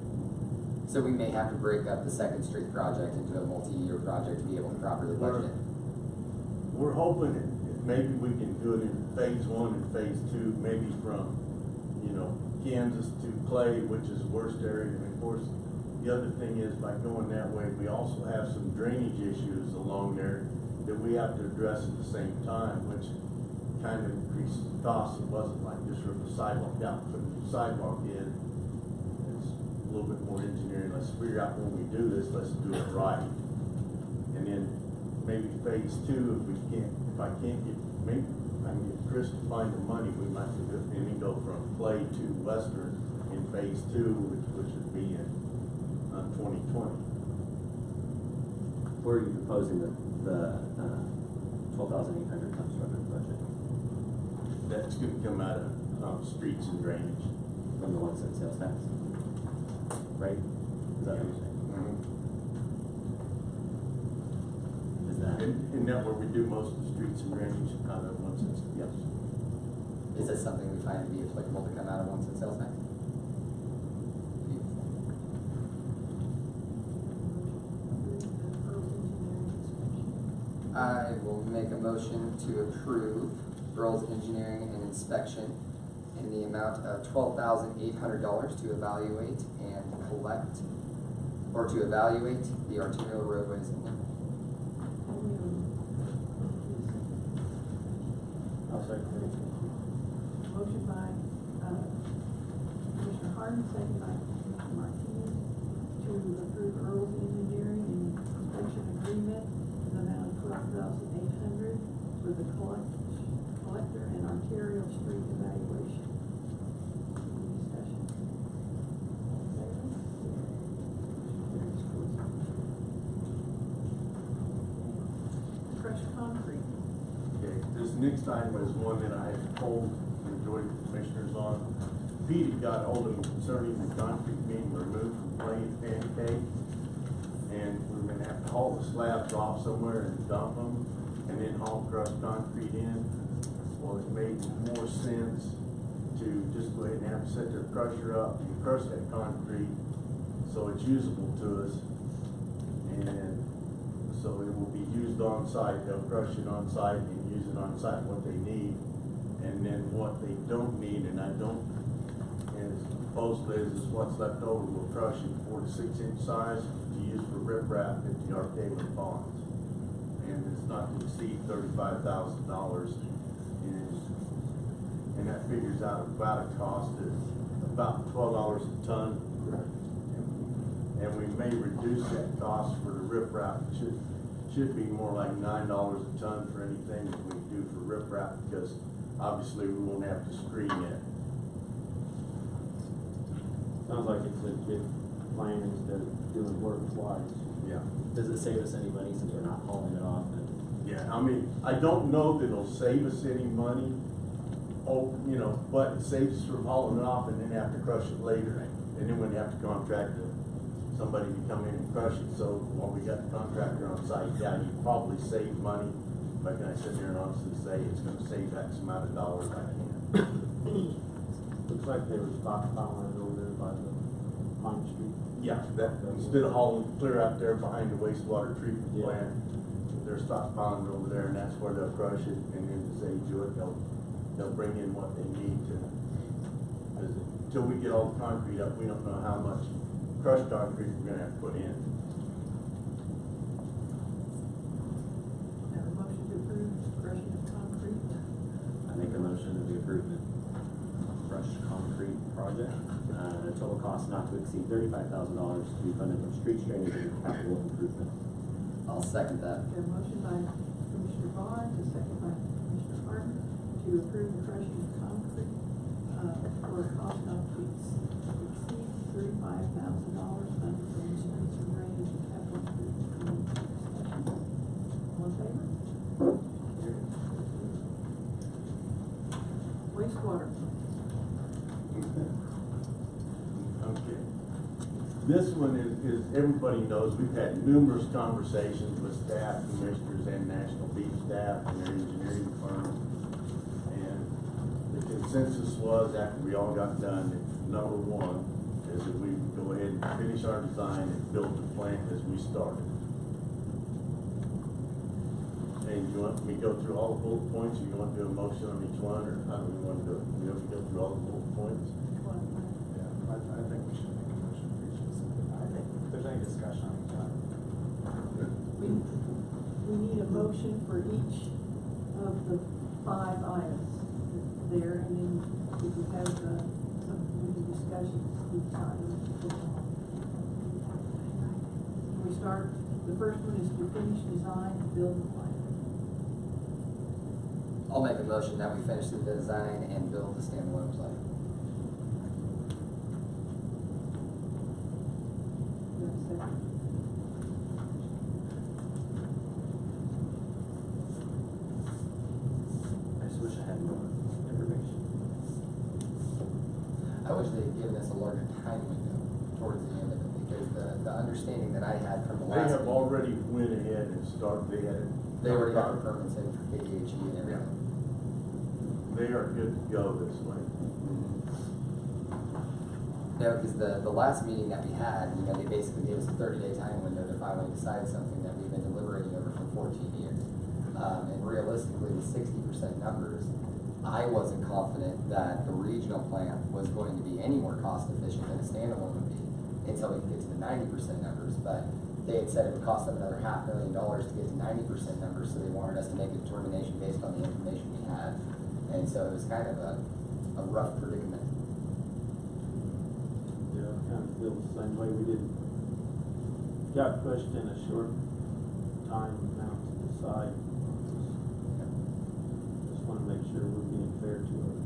So we may have to break up the Second Street project into a multi-year project to be able to properly budget it. We're hoping that maybe we can do it in phase 1 and phase 2, maybe from, you know, Kansas to Clay, which is the worst area. And of course, the other thing is by going that way, we also have some drainage issues along there that we have to address at the same time, which kind of increases the cost. It wasn't like just rip the sidewalk out, put the sidewalk in. It's a little bit more engineering. Let's figure out when we do this, let's do it right. And then maybe phase 2, if I can't get, maybe I can get Chris to find the money, we might do it, and then go from Clay to Western in phase 2, which would be in 2020. Where are you proposing the 12,800 comes from in the budget? That's going to come out of streets and drainage. From the ones that sales tax? Right? Is that what you're saying? Mm-hmm. Is that? And that where we do most of the streets and drainage out of one cent. Yes. Is this something we find to be applicable to come out of 1 cent sales tax? I will make a motion to approve Earl's Engineering and Inspection in the amount of $12,800 to evaluate and collect, or to evaluate the arterial roadways in Lincoln. I'll second that. Motion by, Commissioner Harden, second by Commissioner Martinez, to approve Earl's Engineering and Inspection Agreement in the amount of $12,800 for the collector and arterial street evaluation. Any discussion? Fresh concrete. Okay, this next item is one that I had told the majority of the commissioners on. Pete had got hold of me concerning the concrete being removed from Clay and Pancake, and we were going to have to haul the slabs off somewhere and dump them. And and then haul crushed concrete in. Well, it made more sense to just go ahead and have set their crusher up and crush that concrete so it's usable to us. And so it will be used on site. They'll crush it on site and use it on site what they need. And then what they don't need, and supposedly is what's left over, we'll crush in 4 to 6 inch size to use for riprap at the Arcadia ponds. And it's not to exceed $35,000. And that figures out about a cost of about $12 a ton. And we may reduce that cost for the riprap. It should be more like $9 a ton for anything that we do for riprap, because obviously we won't have to screen it. Sounds like it's a good plan instead of doing work twice. Yeah. Does it save us any money since we're not hauling it off? Yeah, I mean, I don't know that it'll save us any money, but it saves us from hauling it off and then have to crush it later. And then we'd have to contract somebody to come in and crush it. So while we got the contractor on site, yeah, you probably save money. But can I sit there and honestly say it's going to save X amount of dollars? I can. Looks like they were stockpiling over there by the Pine Street. Yeah, that instead of hauling clear out there behind the wastewater treatment plant, they're stockpiling over there, and that's where they'll crush it. And then as they do it, they'll bring in what they need to. Until we get all the concrete up, we don't know how much crushed concrete we're going to have to put in. Have a motion to approve crushing of concrete. I make a motion that we approve the crushed concrete project. The total cost not to exceed $35,000 to be funded from street drainage and capital improvement. I'll second that. Okay, a motion by Commissioner Barnes, a second by Commissioner Martin to approve the crushing of concrete for a cost not to exceed $35,000 funded from streets and drainage and capital improvement. All in favor? Wastewater. Okay. This one is everybody knows, we've had numerous conversations with staff, commissioners, and National Beach staff and their engineering firm. And the consensus was, after we all got done, that number one is that we would go ahead and finish our design and build the plant as we started. And you want me to go through all the bullet points, or you want to do a motion on each one, or how do we want to do it? We have to go through all the bullet points? I think we should make a motion for each specific. I think if there's any discussion on each item. We need a motion for each of the 5 items there, and then we can have some discussions each time. We start, the first one is to finish design and build the plant. I'll make a motion that we finish the design and build the standalone plant. You have a second? I just wish I had more information. I wish they had given us a larger time window towards the end of it, because the understanding that I had from the They last have meeting, already went ahead and started, they already got the permits in for KDHE and everything. They are good to go this way. No, because the last meeting that we had, they basically gave us a 30-day time window to finally decide something that we've been deliberating over for 14 years. And realistically, with 60% numbers, I wasn't confident that the regional plant was going to be any more cost efficient than a standalone would be until we could get to the 90% numbers. But they had said it would cost them another $500,000 to get to 90% numbers, so they wanted us to make a determination based on the information we had. And so it was kind of a rough predicament. Yeah, I kind of feel the same way. We didn't, got pushed in a short time amount to decide. Just want to make sure we're being fair to our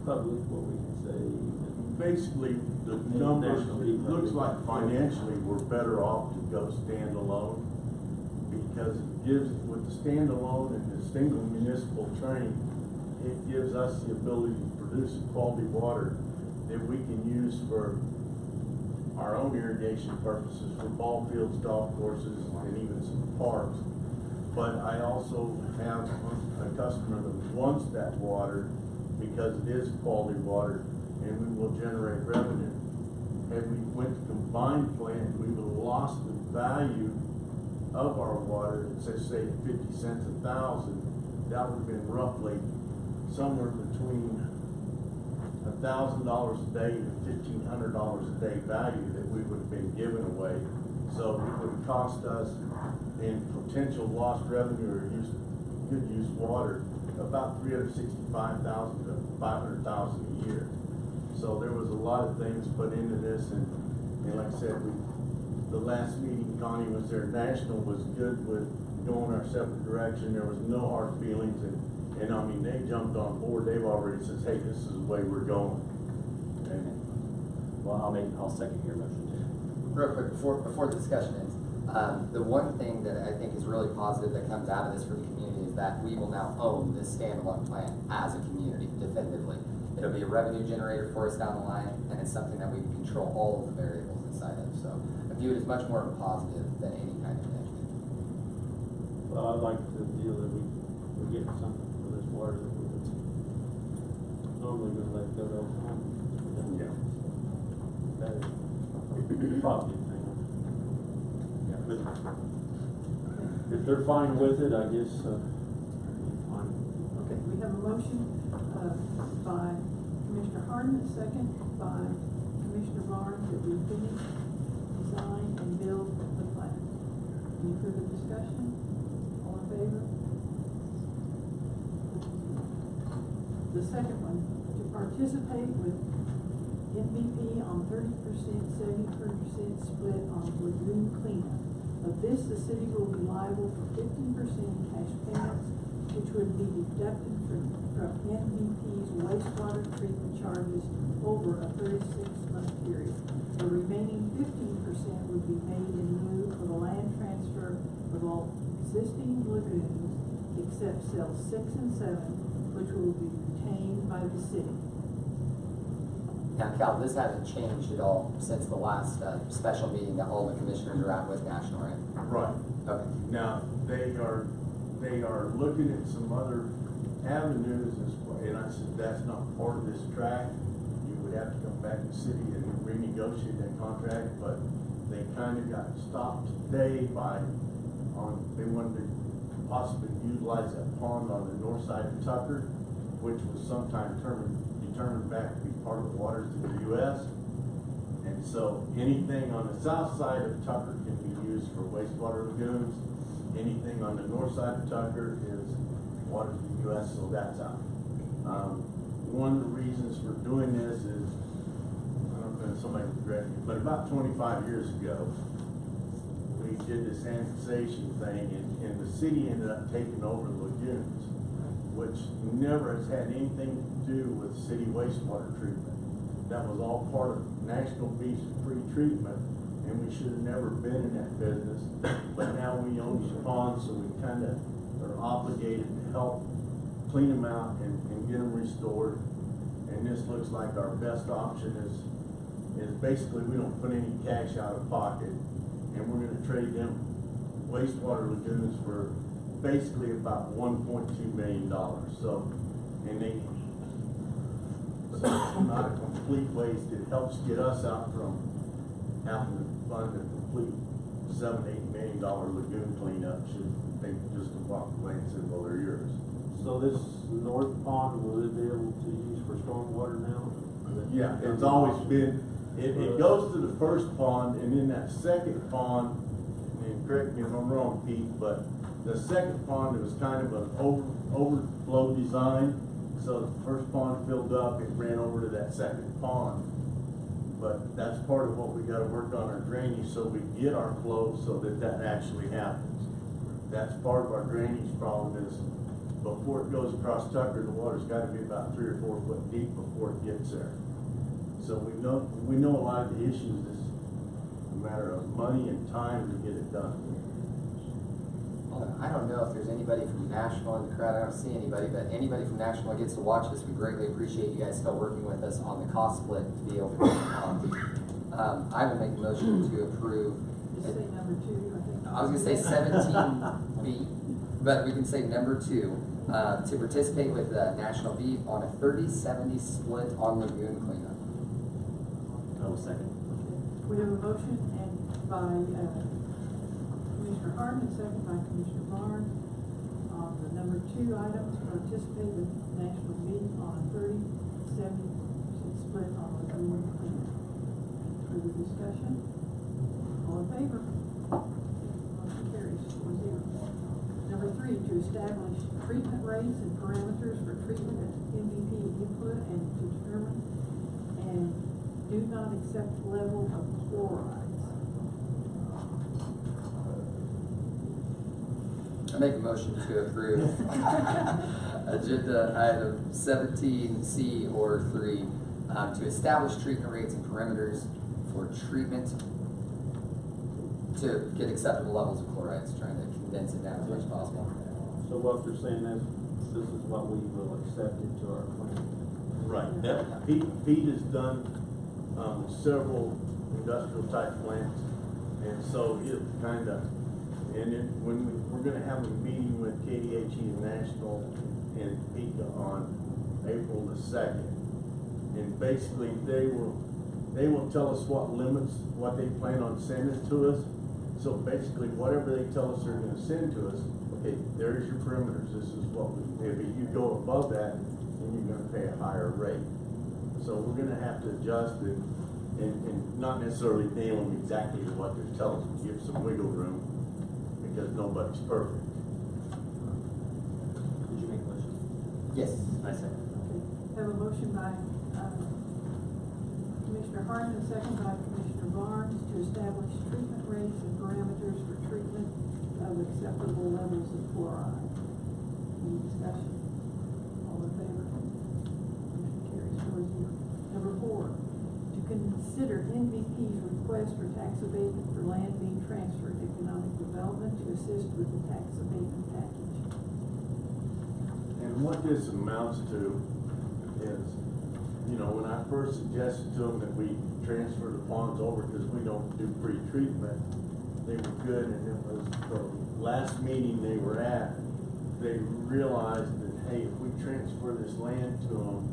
public, what we can say. Basically, the numbers, it looks like financially we're better off to go standalone, because it gives, with the standalone and the single municipal train, it gives us the ability to produce quality water that we can use for our own irrigation purposes, for ball fields, golf courses, and even some parks. but I also have a customer that wants that water because it is quality water and we will generate revenue. Had we went to combined plant, we would have lost the value of our water, say 50 cents a thousand. That would have been roughly somewhere between $1,000 a day to $1,500 a day value that we would have been giving away. So it would cost us in potential lost revenue or good use water about $365,000 to $500,000 a year. So there was a lot of things put into this, and like I said, the last meeting Connie was there. National was good with going our separate direction. There was no hard feelings, and I mean they jumped on board. They've already says, hey, this is the way we're going. Okay. Well, I'll second your motion too. Real quick, before the discussion ends, the one thing that I think is really positive that comes out of this for the community is that we will now own this standalone plant as a community definitively. It'll be a revenue generator for us down the line, and it's something that we can control all of the variables inside of. So I view it as much more of a positive than any kind of negative. Well, I'd like to feel that we're getting something for this water that we would normally gonna let go to Oklahoma. Yeah. That is a positive thing. Yeah. But if they're fine with it, I guess, fine. Okay, we have a motion, by Commissioner Harden, a second by Commissioner Barnes, that we finish, design, and build the plant. Any further discussion? All in favor? The second one, to participate with MVP on 30%, 70% split on lagoon cleanup. Of this, the city will be liable for 15% in cash payments, which would be deducted from MVP's wastewater treatment charges over a 36-month period. The remaining 15% would be made in lieu of a land transfer of all existing lagoons except cells 6 and 7, which will be retained by the city. Now, Cal, this hasn't changed at all since the last special meeting that all the commissioners are at with National, right? Right. Okay. Now, they are looking at some other avenues, and I said, that's not part of this track. You would have to come back to the city and renegotiate that contract, but they kind of got stopped today they wanted to possibly utilize that pond on the north side of Tucker, which was sometime determined back to be part of the waters of the U.S. And so anything on the south side of Tucker can be used for wastewater lagoons. Anything on the north side of Tucker is water to the U.S., so that's out. One of the reasons for doing this is, I don't know if somebody can correct me, but about 25 years ago, we did this annexation thing, and the city ended up taking over the lagoons, which never has had anything to do with city wastewater treatment. That was all part of National Beach pre-treatment, and we should have never been in that business. But now we own the ponds, so we kind of are obligated to help clean them out and get them restored. And this looks like our best option is basically we don't put any cash out of pocket, and we're going to trade them wastewater lagoons for basically about $1.2 million. So it's not a complete waste. It helps get us out from having to fund a complete $7-8 million lagoon cleanup. Should they just walk away and say, well, they're yours. So this north pond, will it be able to use for stormwater now? Yeah, it's always been, it goes to the first pond, and then that second pond, and correct me if I'm wrong, Pete, but the second pond, it was kind of an overflow design. So the first pond filled up, it ran over to that second pond. But that's part of what we gotta work on our drainage, so we get our flow so that actually happens. That's part of our drainage problem is before it goes across Tucker, the water's gotta be about 3 or 4 foot deep before it gets there. So we know a lot of the issues is a matter of money and time to get it done. I don't know if there's anybody from National in the crowd. I don't see anybody, but anybody from National gets to watch this. We greatly appreciate you guys still working with us on the cost split to be able to I will make a motion to approve. Just say number 2, I think. I was going to say 17B. But we can say number 2, to participate with National Beat on a 30-70 split on lagoon cleanup. I will second. We have a motion and by Commissioner Harden and second by Commissioner Barnes on the number 2 item to participate with National Beat on a 30-70 split on lagoon cleanup. Further discussion? All in favor? Motion carries 4-0. Number 3, to establish treatment rates and parameters for treatment at MVP input and to determine and do not accept level of chlorides. I make a motion to approve agenda item 17C or 3, to establish treatment rates and parameters for treatment to get acceptable levels of chlorides, trying to condense it down as much as possible. So what they're saying is, this is what we will accept into our plan. Right, that, Pete has done, several industrial type plants, and so it kinda, and it, when we're gonna have a meeting with KDHE and National and Pika on April the 2nd. And basically, they will tell us what limits, what they plan on sending to us. So basically, whatever they tell us they're gonna send to us, okay, there's your perimeters, this is what we, if you go above that, then you're gonna pay a higher rate. So we're gonna have to adjust it and not necessarily nail them exactly to what they're telling us, give some wiggle room, because nobody's perfect. Did you make a motion? Yes. I second. Have a motion by Commissioner Harden and second by Commissioner Barnes to establish treatment rates and parameters for treatment of acceptable levels of fluoride. Any discussion? All in favor? Motion carries 4-0. Number 4, to consider NVP's request for tax abatement for land being transferred to economic development to assist with the tax abatement package. And what this amounts to is, you know, when I first suggested to them that we transfer the ponds over because we don't do pre-treatment, they were good, and it was the last meeting they were at, they realized that, hey, if we transfer this land to them,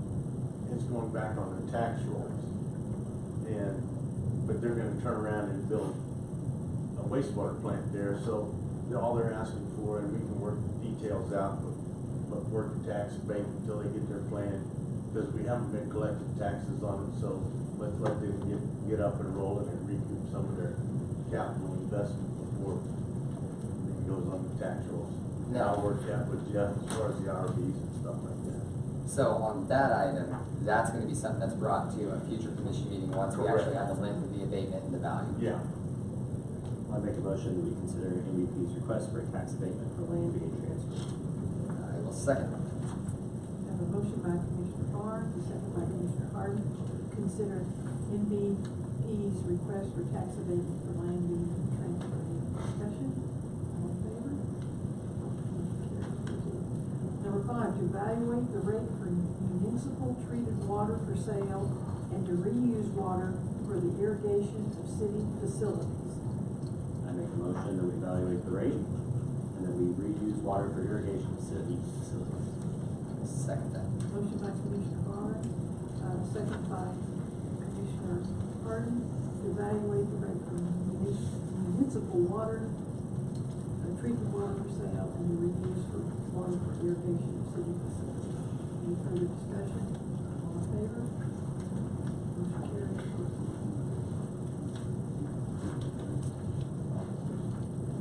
it's going back on their tax rolls. But they're gonna turn around and build a wastewater plant there, so all they're asking for, and we can work the details out, but work the tax abatement until they get their plan, because we haven't been collecting taxes on it, so let's let them get up and rolling and recoup some of their capital investment before it goes on the tax rolls. Now, I'll work that with Jeff as far as the RVs and stuff like that. so on that item, that's going to be something that's brought to a future commission meeting once we actually have the length of the abatement and the value. Yeah. I make a motion that we consider MVP's request for a tax abatement for land being transferred. I will second. Have a motion by Commissioner Barnes, a second by Commissioner Harden, to consider NVP's request for tax abatement for land being transferred. Any discussion? All in favor? Number 5, to evaluate the rate for municipal treated water for sale and to reuse water for the irrigation of city facilities. I make a motion that we evaluate the rate and that we reuse water for irrigation facilities. Second that. Motion by Commissioner Barnes, second by Commissioner Harden, to evaluate the rate for municipal water, treatment water for sale, and the reuse for water for irrigation of city facilities. Any further discussion? All in favor? Motion carries.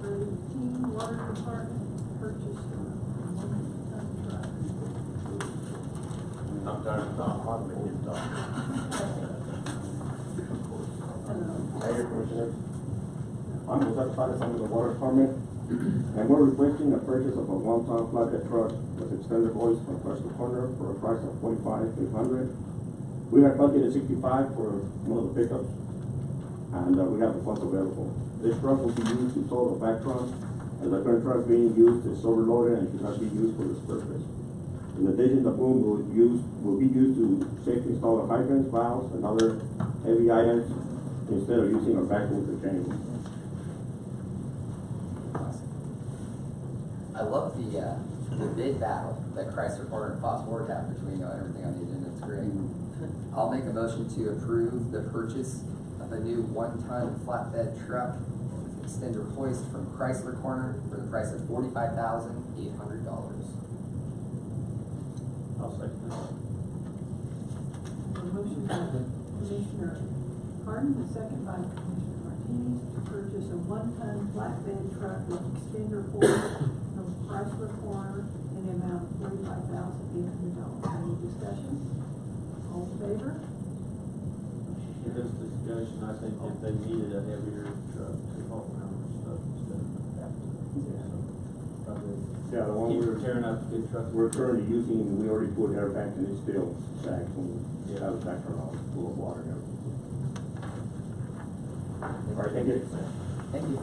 13, water department purchase one-ton truck. I'm tired of talking, I'm making him talk. Mayor, Commissioners, I'm Jose Suarez, I'm with the Water Department, and we're requesting the purchase of a one-ton flatbed truck with extended hoist from Crest to Corner for a price of $45,800. We have budgeted $65 for one of the pickups, and we have the funds available. This truck will be used to tow the back truck, as the current truck being used is overloaded and should not be used for this purpose. In addition, the boom will be used to safely install the hydrants, valves, and other heavy items instead of using our backhoe to change. I love the bid battle that Chrysler Corner and Fox Ford have between everything on the agenda. It's great. I'll make a motion to approve the purchase of a new 1-ton flatbed truck with extender hoist from Chrysler Corner for the price of $45,800. I'll second that. A motion by Commissioner Harden, a second by Commissioner Martinez to purchase a 1-ton flatbed truck with extender hoist from Chrysler Corner in the amount of $45,800. Any discussion? All in favor? In this discussion, I think if they needed a heavier truck to haul around their stuff instead of having to. Yeah, the one Keep tearing up the good trucks. we're currently using, we already put air packs in it still, bags, and have it back on, full of water and everything. All right, thank you. Thank you.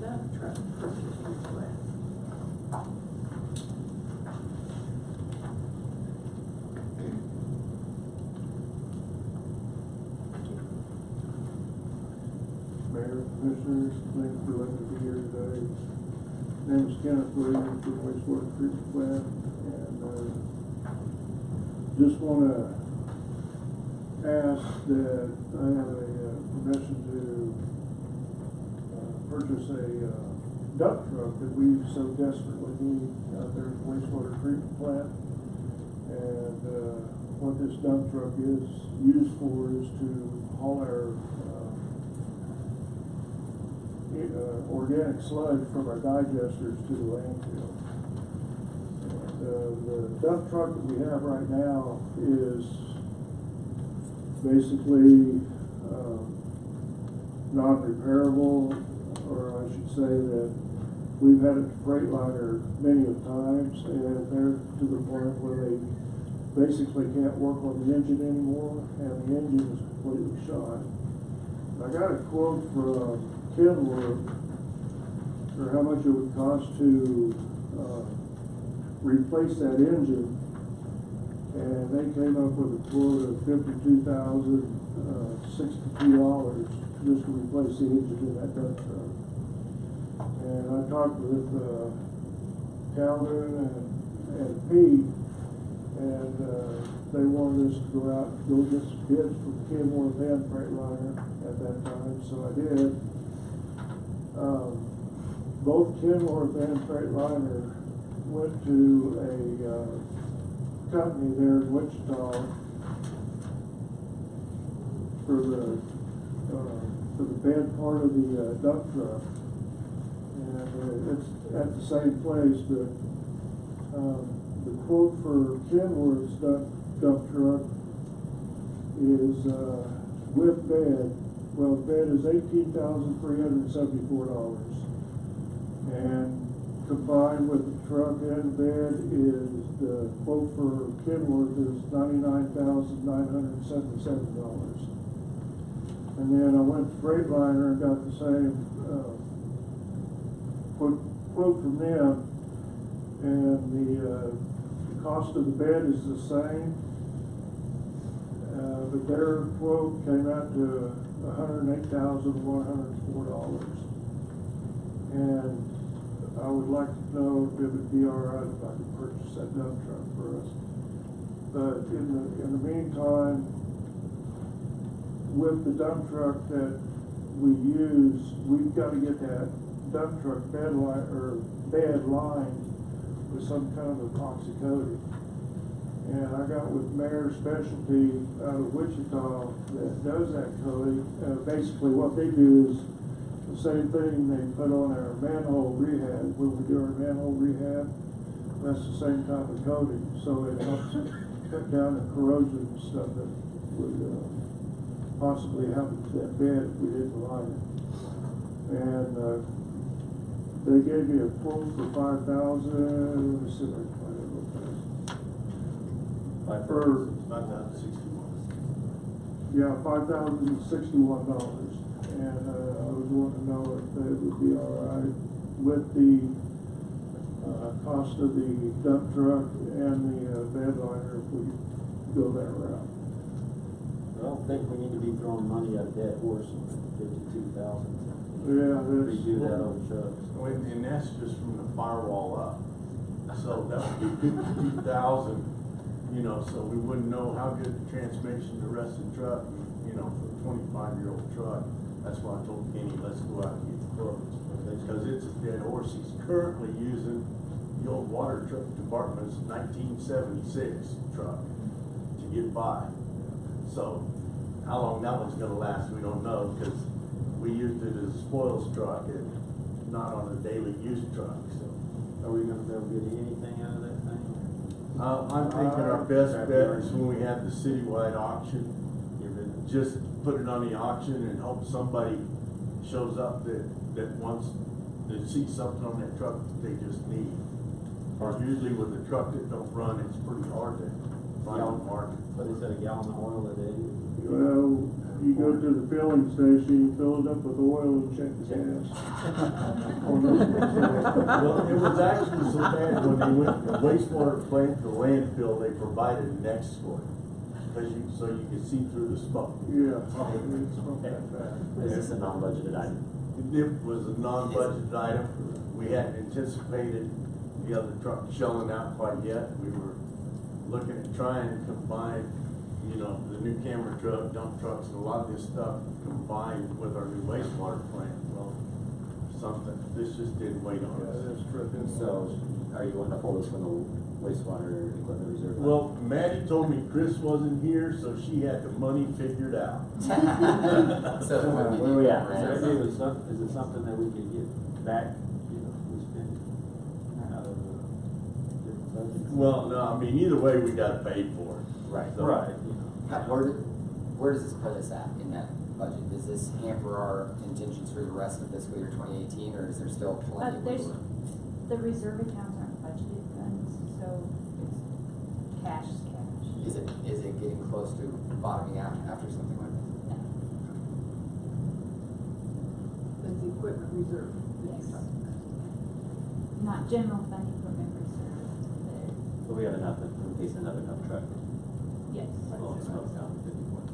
Dump truck purchase request. Mayor, Commissioners, thank you for letting me be here today. My name is Kenneth Williams from Wastewater Treatment Plant, and just want to ask that I have a permission to purchase a dump truck that we so desperately need out there at the wastewater treatment plant. And what this dump truck is used for is to haul our organic sludge from our digesters to the landfill. And, the dump truck that we have right now is basically non-repairable, or I should say that we've had it to Freightliner many of times, and they're to the point where they basically can't work on the engine anymore, and the engine is completely shot. I got a quote from Kenworth for how much it would cost to replace that engine, and they came up with a quote of $52,062 just to replace the engine in that dump truck. And I talked with Calvin and Pete, and they wanted us to go out and go get some bids from Kenworth and Freightliner at that time, so I did. Both Kenworth and Freightliner went to a company there in Wichita for the bed part of the dump truck, and it's at the same place. But the quote for Kenworth's dump truck is with bed. Well, the bed is $18,374, and combined with the truck and bed is the quote for Kenworth is $99,977. And then I went to Freightliner and got the same quote from them, and the cost of the bed is the same, but their quote came out to $108,104. And I would like to know if it would be all right if I could purchase that dump truck for us. But in the meantime, with the dump truck that we use, we've got to get that dump truck bed lined with some kind of epoxy coating. And I got with Mayor Specialty out of Wichita that does that coating. Basically what they do is the same thing they put on our manhole rehab. When we do our manhole rehab, that's the same type of coating. So it helps cut down the corrosion and stuff that would possibly happen to that bed if we didn't line it. And they gave me a quote for $5,000. Let me see if I can find it real fast. Yeah, $5,061. And I was wanting to know if it would be all right with the cost of the dump truck and the bed liner if we go that route. don't think we need to be throwing money at a dead horse on 52,000. Yeah, that's. Redo that old truck. And that's just from the firewall up. So that would be 52,000, you know, so we wouldn't know how good the transmission, the rest of the truck, you know, for a 25-year-old truck. That's why I told Kenny, let's go out and get the quotes. Because it's a dead horse. He's currently using the old water truck department's 1976 truck to get by. So how long that one's gonna last, we don't know, because we used it as a spoils truck and not on a daily use truck, so. Are we gonna be able to get anything out of that thing? I'm thinking our best bet is when we have the citywide auction, just put it on the auction and hope somebody shows up that wants to see something on that truck that they just need. Or usually with a truck that don't run, it's pretty hard to find a market. But is that a gallon of oil a day? Well, you go to the filling station, you fill it up with oil and check the gas. Well, it was actually so bad when they went from the wastewater plant to landfill, they provided an escort. So you could see through the smoke. Yeah, it's not that bad. Is this a non-budgeted item? It was a non-budgeted item. We hadn't anticipated the other truck shelling out quite yet. We were looking at trying to combine, you know, the new camera truck, dump trucks, and a lot of this stuff combined with our new wastewater plant. Well, this just didn't wait on us. Yeah, that's true. So, are you wanting to pull this from the wastewater equipment reserve? fund? Well, Maddie told me Chris wasn't here, so she had the money figured out. So where are we at, man? Is it something that we could get back, you know, we spend out of the different budgets? Well, no, I mean, either way, we gotta pay for it. Right. So- Right, you know. Where does this put us at in that budget? Does this hamper our intentions for the rest of fiscal year 2018, or is there still plenty of There's, room? the reserve accounts aren't budgeted funds, so it's cash is cash. Is it getting close to bottoming out after something like this? That's the equipment reserve. Yes. Not general fund equipment reserve, So we have enough in case another dump truck. yes. Well, it's not down to 54.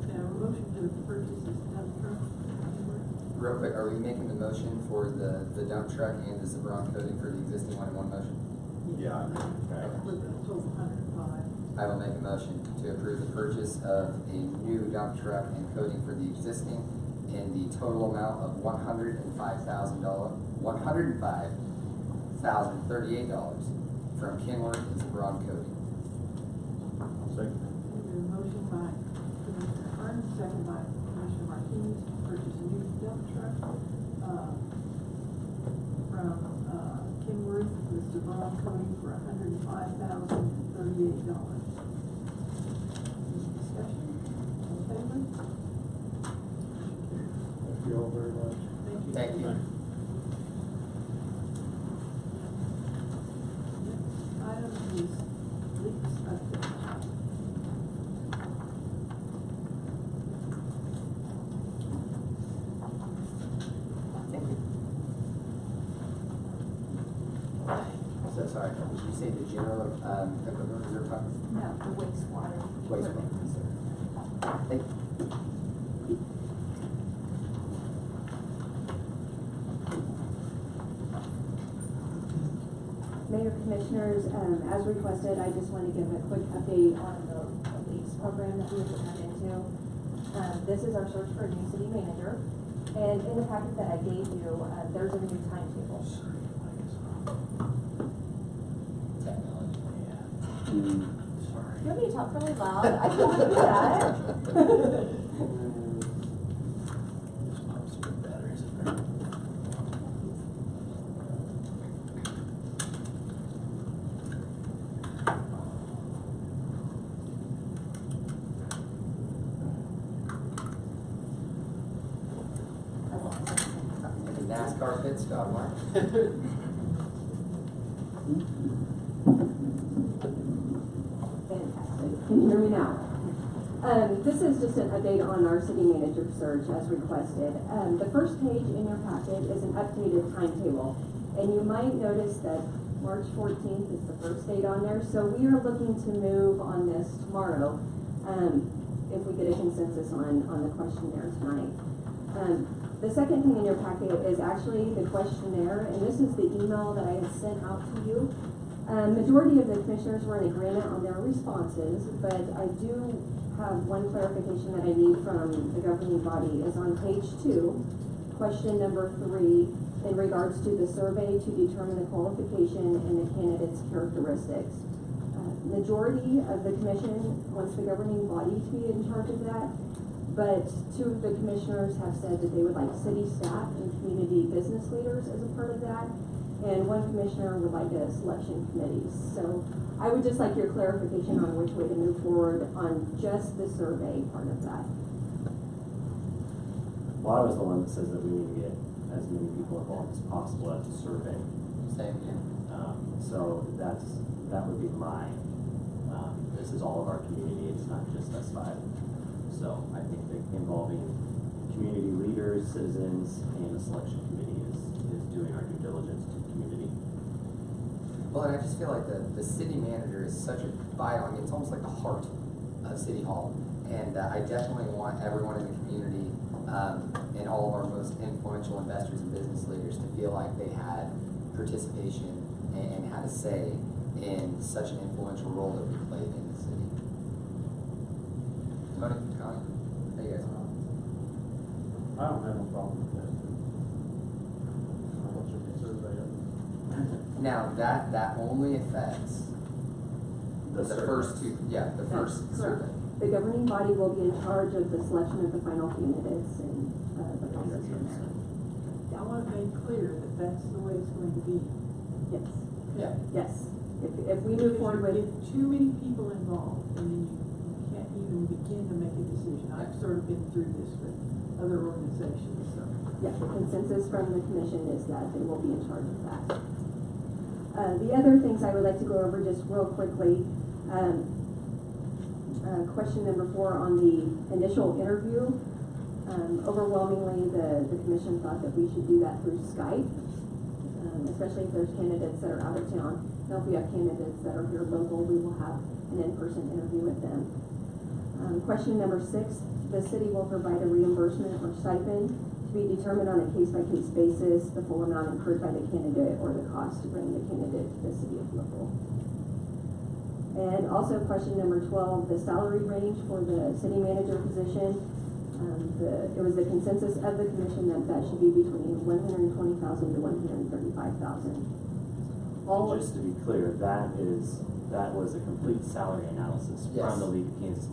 Now, a motion to purchase this dump truck. Real quick, are we making the motion for the dump truck and the Zabron coating for the existing one in one motion? Yeah. With a total of 105. I will make a motion to approve the purchase of a new dump truck and coating for the existing in the total amount of $105,038 from Kenworth and Zabron Coating. Second. There's a motion by Commissioner Harden, second by Commissioner Martinez, to purchase a new dump truck, from, Kenworth with Zabron Coating for $105,038. Any discussion? All in favor? Thank you all very much. Thank you. Thank you. Item is leaks update. Thank you. So sorry, did you say the general, equipment reserve fund? No, the wastewater. Wastewater equipment reserve. Thank you. Mayor, Commissioners, as requested, I just want to give a quick update on the lease program that we have turned into. This is our search for a new city manager, and in the packet that I gave you, there's a new timetable. Technology. You want me to talk really loud? I can do that. NASCAR pit stop, Mark. Fantastic. Can you hear me now? This is just an update on our city manager search as requested. The first page in your packet is an updated timetable, and you might notice that March 14th is the first date on there, so we are looking to move on this tomorrow. if we get a consensus on the questionnaire tonight. The second thing in your packet is actually the questionnaire, and this is the email that I had sent out to you. Majority of the commissioners were in agreement on their responses, but I do have one clarification that I need from the governing body is on page 2, question number 3, in regards to the survey to determine the qualification and the candidate's characteristics. Majority of the commission wants the governing body to be in charge of that, but 2 of the commissioners have said that they would like city staff and community business leaders as a part of that, and 1 commissioner would like a selection committee. So I would just like your clarification on which way to move forward on just the survey part of that. Well, I was the one that says that we need to get as many people involved as possible at the survey. Same here. So that would be my, this is all of our community, it's not just us 5. So I think that involving community leaders, citizens, and the selection committee is doing our due diligence to the community. Well, and I just feel like the city manager is such a vital, I mean, it's almost like the heart of City Hall. And I definitely want everyone in the community and all of our most influential investors and business leaders to feel like they had participation and had a say in such an influential role that we played in the city. Tony, Connie, how you guys doing? I don't have no problem with that. What's your survey of? Now, that only affects the first 2, the first survey. The governing body will be in charge of the selection of the final candidates and the process from there. I want to make clear that that's the way it's going to be. Yes. Yeah. Yes. If we move forward with If too many people involved, then you can't even begin to make a decision. I've sort of been through this with other organizations, so. yeah, the consensus from the commission is that they will be in charge of that. The other things I would like to go over just real quickly. Question number 4 on the initial interview. Overwhelmingly, the commission thought that we should do that through Skype, especially if there's candidates that are out of town. Now, if we have candidates that are here local, we will have an in-person interview with them. Question number 6, the city will provide a reimbursement or stipend to be determined on a case-by-case basis, the full amount incurred by the candidate or the cost to bring the candidate to the city of Louisville. And also question number 12, the salary range for the city manager position. It was the consensus of the commission that should be between $120,000 to $135,000. Just to be clear, that was a complete salary analysis from the League of Kansas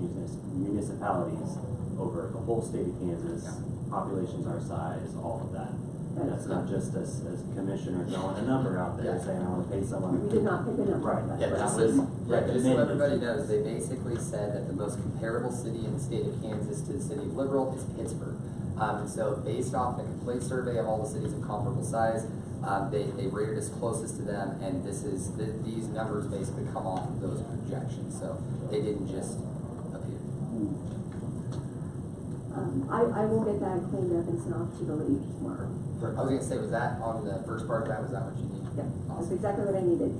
Municipalities over the whole state of Kansas, populations our size, all of that. That's not just us as commissioners throwing a number out there saying I want to pay someone. We did not pick a number. Right. Yeah, just so everybody knows, they basically said that the most comparable city in the state of Kansas to the city of Liberal is Pittsburgh. So based off a complete survey of all the cities of comparable size, they rated us closest to them, and these numbers basically come off of those projections. So they didn't just appear. I will get that cleaned up and sent off to the league tomorrow. I was going to say, was that on the first part of that? Was that what you needed? Yeah, that's exactly what I needed.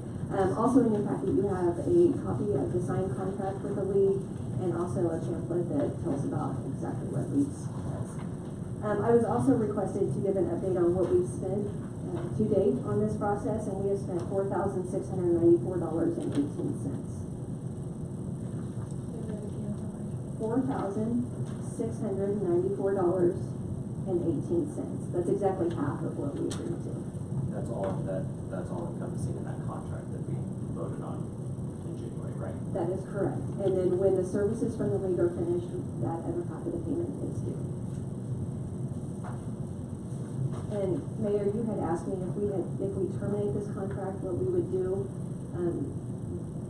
Also in your packet, you have a copy of the signed contract with the league and also a pamphlet that tells about exactly what league says. I was also requested to give an update on what we've spent to date on this process, and we have spent $4,694.18. $4,694.18. That's exactly half of what we agreed to. That's all encompassing in that contract that we voted on in January, right? That is correct. And then when the services from the league are finished, that other half of the payment is due. And Mayor, you had asked me if we terminate this contract, what we would do.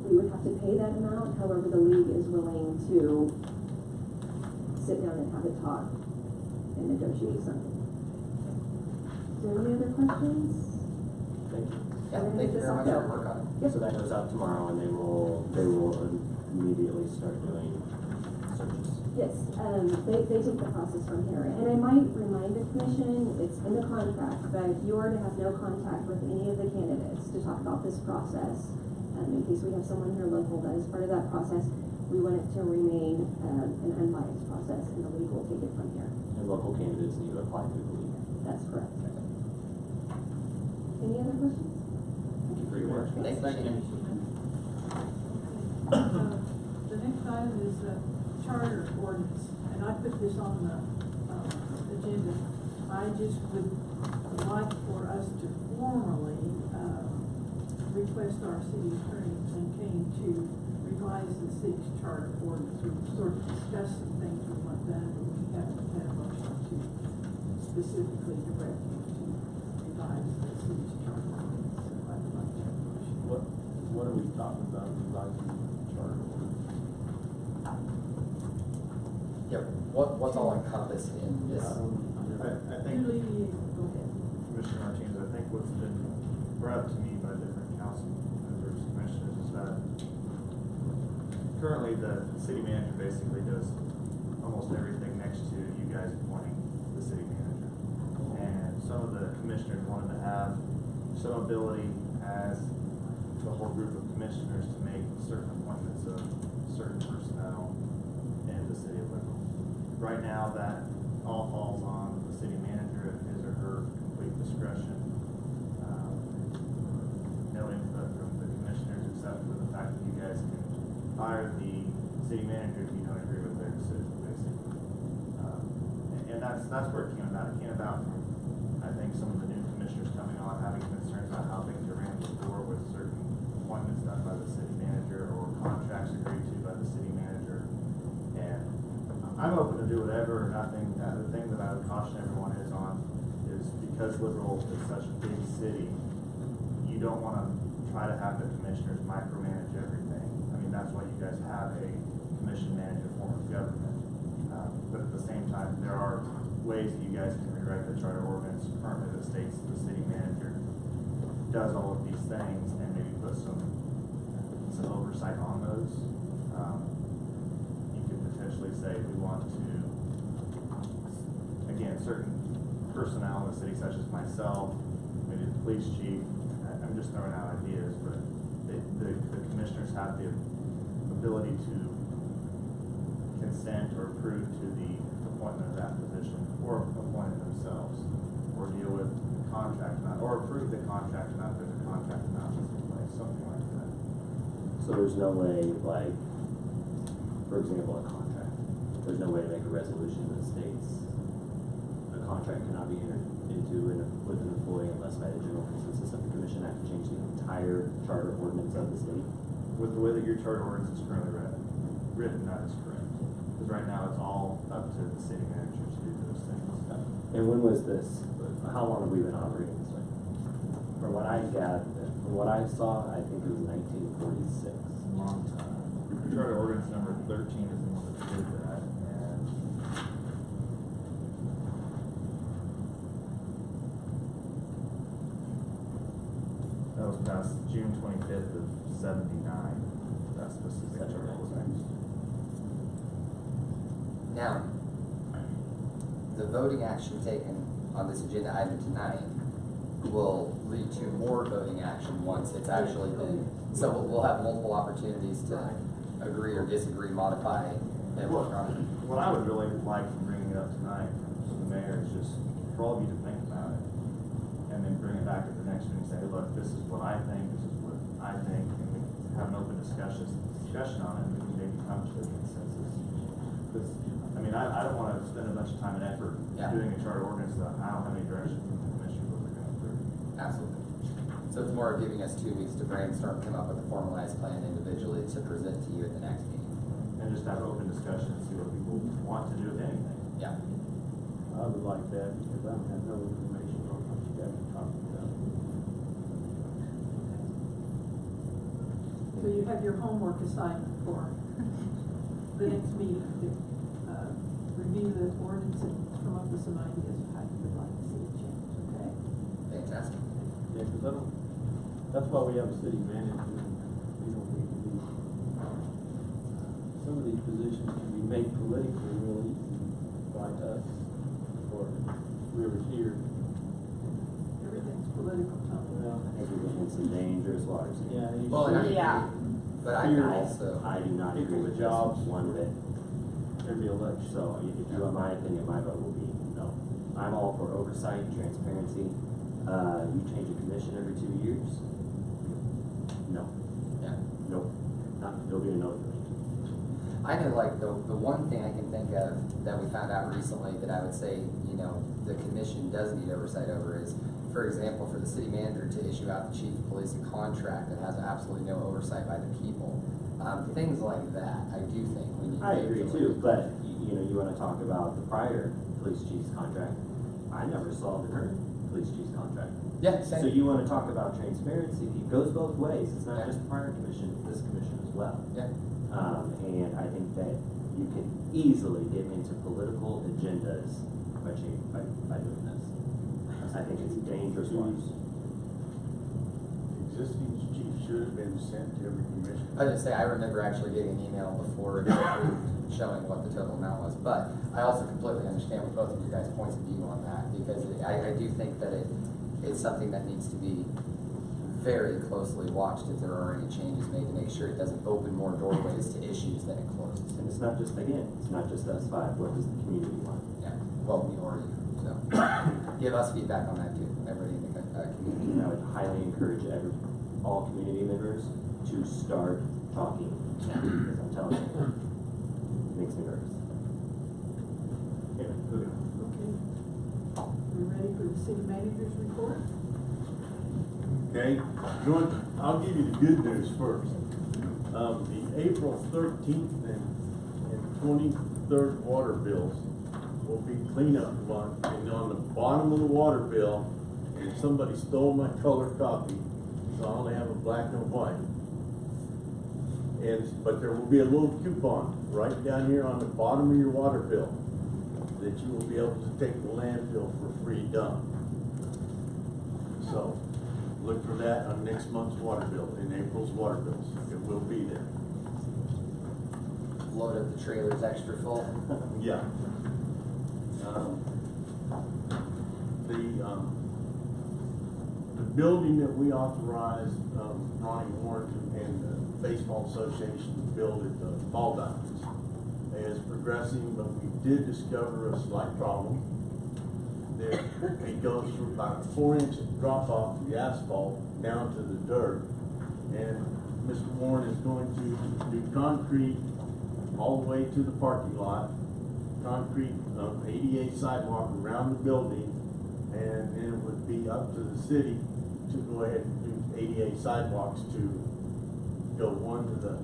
We would have to pay that amount. However, the league is willing to sit down and have a talk and negotiate something. Is there any other questions? Thank you. Yeah, thank you very much for your work on it. Yep. So that goes out tomorrow, and they will immediately start doing searches. Yes, they take the process from here. And I might remind the commission, it's in the contract, but if you are to have no contact with any of the candidates to talk about this process, in case we have someone here local that is part of that process, We want it to remain an unbiased process, and the league will take it from here. And local candidates need to apply to the league. That's correct. Any other questions? Thank you for your work. Thank you. The next item is charter ordinance, and I put this on the agenda. I just would like for us to formally request our city attorney, Ken Kane, to revise the city's charter ordinance. We've sort of discussed some things we want done, but we haven't had a motion to specifically direct him to revise the city's charter ordinance. So I would like to have a motion. What are we talking about revising the charter ordinance? Yeah, what's all encompassed in this? I think, Julie, go ahead. Commissioner Martinez, I think what's been brought up to me by different council members, commissioners, is that currently the city manager basically does almost everything next to you guys appointing the city manager. And some of the commissioners wanted to have some ability as the whole group of commissioners to make certain appointments of certain personnel in the city of Liberal. Right now, that all falls on the city manager at his or her complete discretion. No input from the commissioners except for the fact that you guys can hire the city manager if you don't agree with their decision, basically. And that's where it came about. It came about from, I think, some of the new commissioners coming on having concerns about how things are ran before with certain appointments done by the city manager or contracts agreed to by the city manager. And I'm open to do whatever or nothing. The thing that I would caution everyone is because Liberal is such a big city, you don't want to try to have the commissioners micromanage everything. I mean, that's why you guys have a commission manager form of government. But at the same time, there are ways that you guys can rewrite the charter ordinance currently that states the city manager does all of these things and maybe put some oversight on those. You could potentially say we want to, again, certain personnel in the city, such as myself, maybe the police chief. I'm just throwing out ideas, but the commissioners have the ability to consent or approve to the appointment of that position, or appoint it themselves, or deal with contract amount, or approve the contract amount if there's a contract amount that's in place, something like that. So there's no way, like, for example, a contract. There's no way to make a resolution that states a contract cannot be entered into with an employee unless by the general consensus of the commission. I have to change the entire charter ordinance of the city. With the way that your charter ordinance is currently written, that is correct. Because right now it's all up to the city manager to do those things. And when was this? How long have we been operating this way? From what I gathered, from what I saw, I think it was 1946. Long time. Charter ordinance number 13 is the one that did that, and that was passed June 25th of 79. That specific charter ordinance. Now, the voting action taken on this agenda item tonight will lead to more voting action once it's actually been, so we'll have multiple opportunities to agree or disagree, modify, and work on it. What I would really like from bringing it up tonight from the mayor is just for all of you to think about it, and then bring it back at the next meeting and say, hey, look, this is what I think, this is what I think, and we have an open discussion on it, and we can maybe come to a consensus. Because, I mean, I don't want to spend a bunch of time and effort doing a charter ordinance that I don't have any direction from the commissioner what we're going through. Absolutely. So it's more of giving us 2 weeks to brainstorm, come up with a formalized plan individually to present to you at the next meeting. And just have an open discussion and see what people want to do with anything. Yeah. I would like that because I don't have no information on what you guys are talking about. So you have your homework assignment for the next meeting to review the ordinance and come up with some ideas of how you would like to see it changed, okay? Fantastic. Yeah, because that's why we have a city manager. We don't need to be, some of these positions can be made politically real easy by us or whoever's here. Everything's political, Tom. Well, I think we're in some dangerous waters. Yeah. Well, and yeah. But I can also, I do not agree with jobs one bit. There'd be a ledge. So if you want my opinion, my vote will be no. I'm all for oversight, transparency. You change a commission every 2 years? No. yeah. Nope. There'll be a no for me. I know, like, the one thing I can think of that we found out recently that I would say, you know, the commission does need oversight over is, for example, for the city manager to issue out the chief of police a contract that has absolutely no oversight by the people. Things like that, I do think we need. I agree too, but you know, you want to talk about the prior police chief's contract. I never saw the current police chief's contract. Yeah, same. So you want to talk about transparency? It goes both ways. It's not just the prior commission; it's this commission as well. Yeah. And I think that you can easily get into political agendas by doing this. I think it's a dangerous one. Existing chief should have been sent to every commission. I was gonna say, I remember actually getting an email before it was approved showing what the total amount was, but I also completely understand with both of you guys' points of view on that, because I do think that it's something that needs to be very closely watched if there are any changes made to make sure it doesn't open more doorways to issues than it closes. And it's not just, again, it's not just us five. What does the community want? Yeah, well, we already, so, give us feedback on that too, everybody in the community. And I would highly encourage all community members to start talking, because I'm telling you, it makes me nervous. Anyway, moving on. Okay. We ready for the city manager's report? Okay, I'll give you the good news first. The April 13th and 23rd water bills will be cleanup month, and on the bottom of the water bill, and somebody stole my color copy, so I only have a black and white. But there will be a little coupon right down here on the bottom of your water bill that you will be able to take the landfill for free dump. So look for that on next month's water bill, in April's water bills. It will be there. Load up the trailers extra full. Yeah. The building that we authorized Ronnie Warren and the Baseball Association to build at the ball diamonds is progressing, but we did discover a slight problem. That it goes from about a 4-inch drop off the asphalt down to the dirt, and Mr. Warren is going to do concrete all the way to the parking lot, concrete ADA sidewalk around the building, and then it would be up to the city to go ahead and do ADA sidewalks to go one to the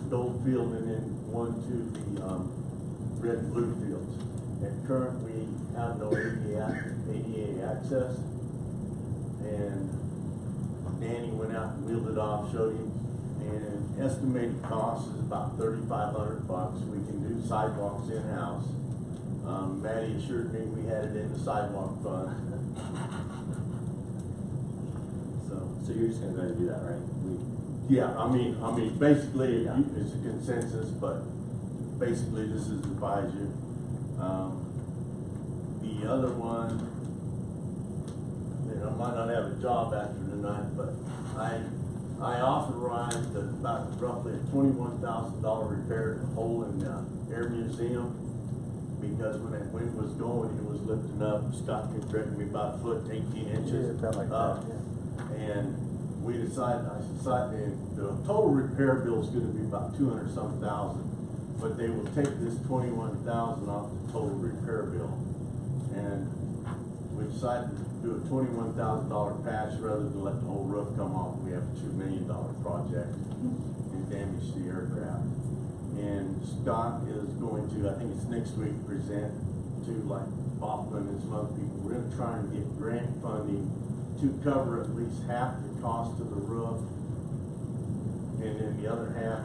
gold field and then one to the red and blue fields. At current, we have no ADA access, and Danny went out and wheeled it off, showed him, and estimated cost is about $3,500. We can do sidewalks in-house. Maddie assured me we had it in the sidewalk fund. So you're just gonna go ahead and do that, right? Yeah, I mean, basically, it's a consensus, but basically this is advise you. The other one, I might not have a job after tonight, but I authorized about roughly a $21,000 repair to the hole in the Air Museum, because when that wind was going, it was lifting up. Scott can correct me, about a foot, 18 inches. Yeah, like that, And I decided the total repair bill is going to be about 200-some thousand, but they will take this 21,000 off the total repair bill. And we decided to do a $21,000 patch rather than let the whole roof come off. We have a $2 million project and damage the aircraft. And Scott is going to, I think it's next week, present to like Baughman and some other people. We're going to try and get grant funding to cover at least half the cost of the roof, and then the other half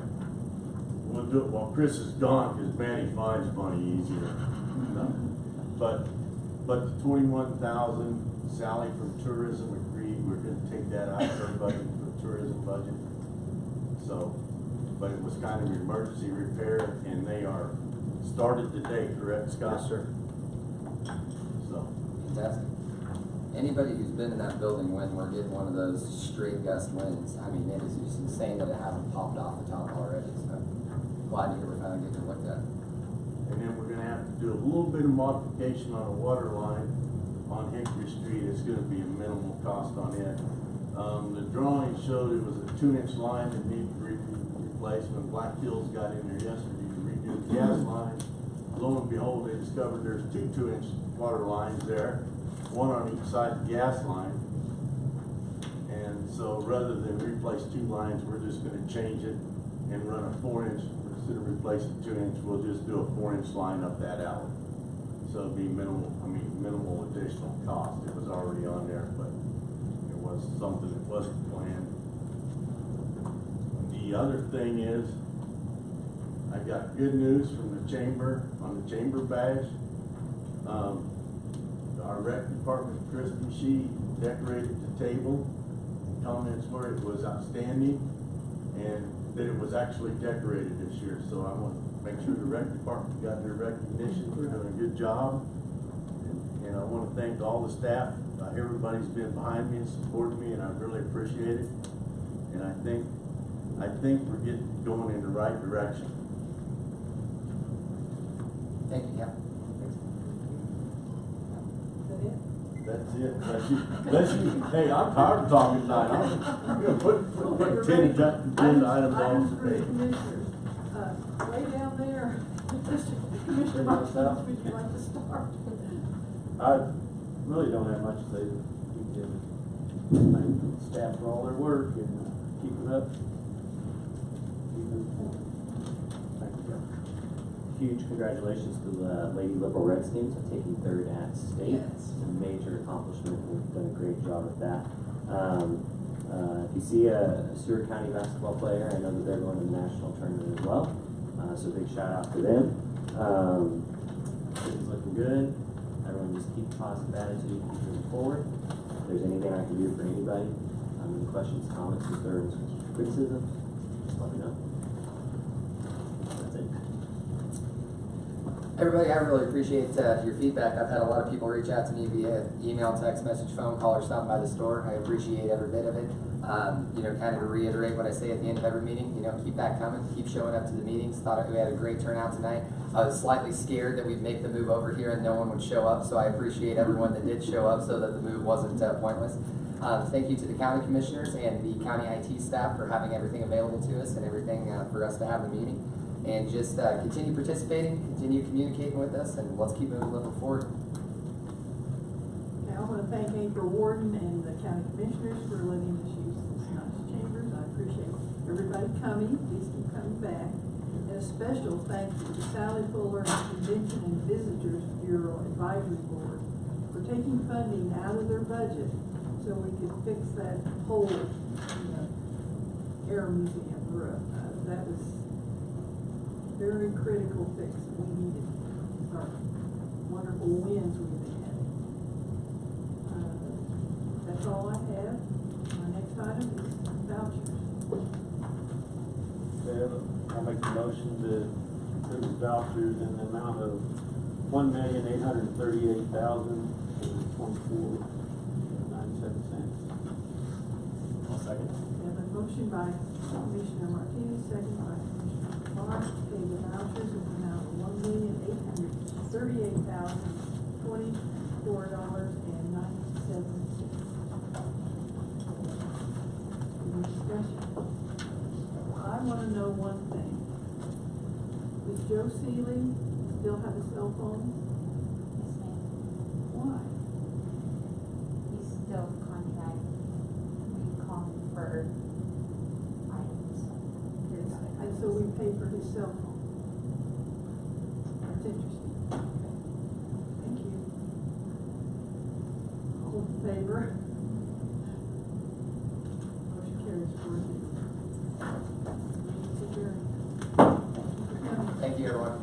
we'll do it while Chris is gone, because Manny finds money easier. But the 21,000, Sally from tourism agreed we're going to take that out of her budget, for the tourism budget. So, but it was kind of an emergency repair, and they are started today, correct, Scott? Yes, sir. So. Fantastic. anybody who's been in that building when we're getting one of those straight gust winds, I mean, it is just insane that it hasn't popped off the top already, so glad to hear we're finally getting it looked at. And then we're gonna have to do a little bit of modification on a water line on Hickory Street. It's gonna be a minimal cost on it. The drawing showed it was a 2-inch line that needed replaced. When Black Hills got in there yesterday to redo the gas line, lo and behold, they discovered there's 2 2-inch water lines there, one on each side of the gas line. And so rather than replace 2 lines, we're just gonna change it and run a 4-inch, instead of replacing 2-inch, we'll just do a 4-inch line up that alley. So it'd be minimal additional cost. It was already on there, but it was something that wasn't planned. The other thing is, I got good news from the chamber on the chamber badge. Our rec department, Christie, she decorated the table. Comments were it was outstanding and that it was actually decorated this year. So I want to make sure the rec department got their recognition for doing a good job. And I want to thank all the staff. Everybody's been behind me and supported me, and I really appreciate it. And I think we're going in the right direction. Thank you, Cap. That's it. Hey, I'm tired of talking tonight. I'm gonna put 10 items on today. Commissioners, way down there, Commissioner Martins, would you like to start? I really don't have much to say. Thank the staff for all their work and keep it up. Thank you, Jeff. Huge congratulations to the Lady Liberal Redskins for taking 3rd at state. It's a major accomplishment. We've done a great job with that. If you see a Seward County basketball player, I know that they're going to the national tournament as well. So big shout out to them. It's looking good. Everyone just keep a positive attitude, keep moving forward. If there's anything I can do for anybody, any questions, comments, concerns, criticism, just let me know. That's it. Everybody, I really appreciate your feedback. I've had a lot of people reach out to me via email, text message, phone call, or stopping by the store. I appreciate every bit of it. Kind of to reiterate what I say at the end of every meeting, keep that coming, keep showing up to the meetings. Thought we had a great turnout tonight. I was slightly scared that we'd make the move over here and no one would show up, so I appreciate everyone that did show up so that the move wasn't pointless. Thank you to the county commissioners and the county IT staff for having everything available to us and everything for us to have the meeting. And just continue participating, continue communicating with us, and let's keep moving forward. Okay, I want to thank Anchor Warden and the county commissioners for letting us use this nice chambers. I appreciate everybody coming. Please keep coming back. And a special thank you to Sally Fuller and Convention and Visitors Bureau Advisory Board for taking funding out of their budget so we could fix that hole in the Air Museum roof. That was very critical fix that we needed. Our wonderful winds we've been having. That's all I have. My next item is vouchers. Okay, I'll make the motion to approve the vouchers in the amount of $1,838,024.97. I'll second. We have a motion by Commissioner Martinez, second by Commissioner Clark, to pay the vouchers in the amount of $1,838,024.97. Any discussion? I want to know one thing. Does Joe Seeley still have a cell phone? Yes, ma'am. Why? He's still contract. We call him for items. And so we pay for his cell phone. That's interesting. Thank you. All in favor? Motion carries 4-0. Thank you, everyone.